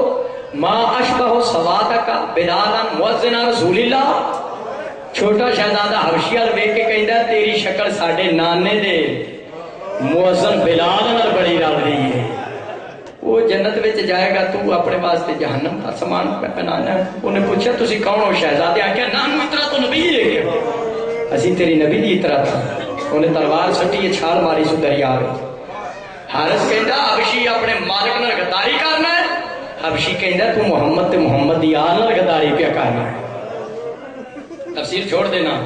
S1: ما اشبہ سوادکا بلالا مؤذن رسول اللہ چھوٹا شہزادہ حبشیال بے کے کہندا تیری شکل ساڑھے نانے دے مؤذن بلال نال بڑی رل رہی ہے وہ جنت وچ جائے گا تو اپنے واسطے جہنم کا سامان پہنانا ہے انہیں پوچھا تسی کون ہو شہزادے آکھیا نانو اترا تو نبی ہے کیا اسی تیری نبی دی اترا تھا انہیں تلوار سٹی یہ چھال ماری سو دریا وچ حارث کہندا حبشی اپنے مالک نال غداری کرنا ہے حبشی کہندا تو محمد تے محمد دی آل نال غداری پیا کرنا ہے تفسیر چھوڑ دینا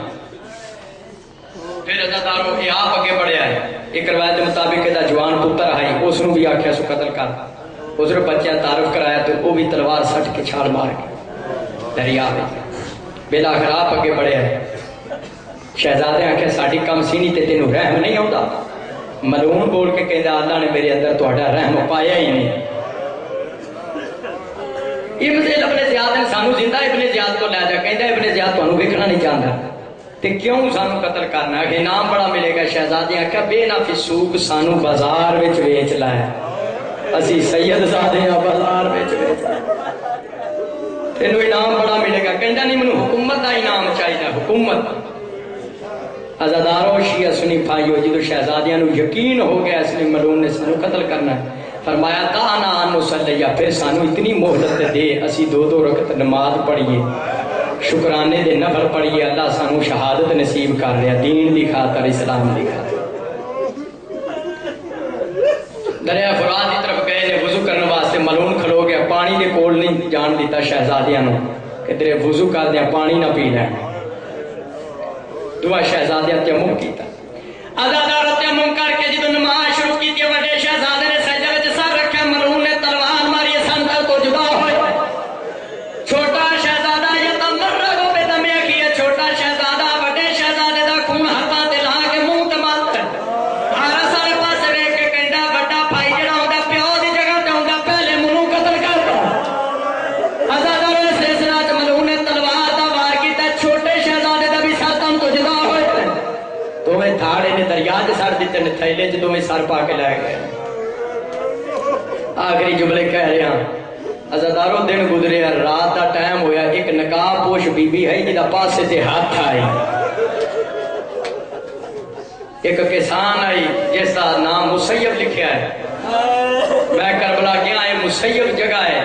S1: پھر عزادارو یہ آپ اگے بڑھیا ہے ایک روایت مطابق دا جوان پتر آئی اس نو بھی آکھیا سو قتل کر اس نے بچہ تعارف کرایا تو وہ بھی تلوار سٹ کے چھال مار کے دریا میں بلا آخر آپ اگے بڑھیا ہے شہزادے آخیا ساری کم سینی تے تینوں رحم نہیں آتا؟ ملعون بول کے کہندا اللہ نے میرے اندر تہاڈا رحم پایا ہی نہیں۔ ابن زیاد نے سانو زندہ ابن زیاد کو لے جا، کہندا ابن زیاد تانوں ویکھنا نہیں چاہتا تے کیوں سانو قتل کرنا؟ کہ انعام بڑا ملے گا۔ شہزادے آخیا بے نفع سوق سانو بازار وچ ویچ لایا، اسی سید زادے ہاں بازار وچ ویچ تینوں انعام بڑا ملے گا۔ کہندا نہیں مینوں حکومت دا انعام چاہیے، حکومت۔ عزادارو شیعہ سنی بھائیو، جدو شہزادیاں نو یقین ہو گیا اس نے ملعون نے سانو قتل کرنا ہے، فرمایا دعنا ان نصلی، پھر سانو اتنی مہلت دے اسی دو دو رکعت نماز پڑھیے، شکرانے دے نفل پڑھیے، اللہ سانو شہادت نصیب کر رہا دین دی خاطر، اسلام دی خاطر۔ دریا فرات کی طرف گئے نے وضو کرنے واسطے، ملعون کھلو گیا، پانی دے کول نہیں جان دیتا شہزادیاں نو کہ تیرے وضو کر دیا پانی نہ پی لیں۔ دعا شہزادیاں تیمم کیتا، عزادار تیمم کر کے جدو نماز شروع کی تھی، وڈے شہزادے نے سجدے وچ سر رکھا، ملعون نے تلوار ماری، سندل تو جدا ہوئے۔ چھوٹا شہزادہ یتمرغ بدم اخیہ، چھوٹا شہزادہ وڈے شہزادے دا خون ہاتھاں تے لا کے منہ تے مارتا، ہر سارے پاسے ویکھ کے کہندا بڑا بھائی جڑا ہوندا پیو دی جگہ تے ہوندا پہلے منوں قتل کردا۔ عزادار نے سلسلہ وچ ملعون نے تلوار دا وار کیتا، چھوٹے شہزادے دا بھی سر تم تو جدا ہوئے، دوویں تھاڑے نے دریا چ سٹ دتے نے، تھیلے چ دوویں سر پا کے لے گئے۔ آخری جملے کہہ رہے ہیں، عزادارو دن گزرے، رات دا ٹائم ہویا، ایک نقاب پوش بی بی ہے جدا پاسے تے ہاتھ آئی، ایک کسان آئی جس کا نام مسیب لکھیا ہے، میں کربلا گیا، یہ مسیب جگہ ہے،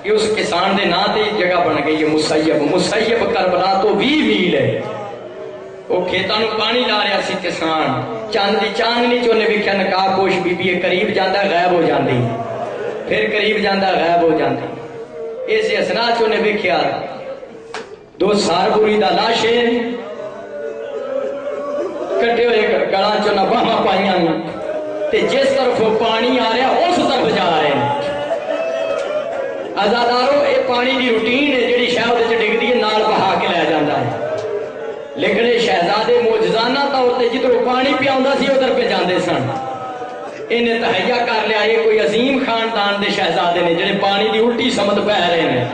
S1: یہ اس کسان دے نام تے جگہ بن گئی ہے مسیب۔ مسیب کربلا تو 20 میل ہے، وہ کھیتاں نو پانی لا رہا سی کسان، چاند دی چاندنی چونے ویکھیا نقاب پوش بی بی قریب جاندا غائب ہو جاندی، پھر قریب جاندا غائب ہو جاندی۔ اس اسنا چونے ویکھیا دو ساربوری دا لاشے کٹے ہوئے گلاں چونا باہاں پائیاں تے جس طرف وہ پانی آ رہا اس طرف جا رہے ہیں۔ عزادارو یہ پانی دی روٹین ہے جڑی شاید ڈگ دی نال بہا کے لے جاندہ ہے، لیکن شہزادے معجزانہ طور تے جدھر پانی پیاوندا سی ادھر پہ جاندے سن۔ انہیں تہیا کر لیا یہ کوئی عظیم خاندان دے شہزادے نے جڑے پانی دی الٹی سمت پہ رہے ہیں،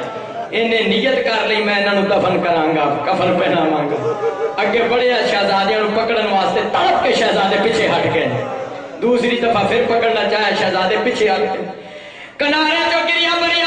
S1: انہیں نیت کر لی میں انہوں دفن کرانگا، کفن پہناواں گا۔ اگے بڑے شہزادیاں نو پکڑن واسطے تڑپ کے شہزادے پیچھے ہٹ گئے، دوسری دفعہ پھر پکڑنا چاہے شہزادے پیچھے ہٹ گئے، کنارے جو گریا بری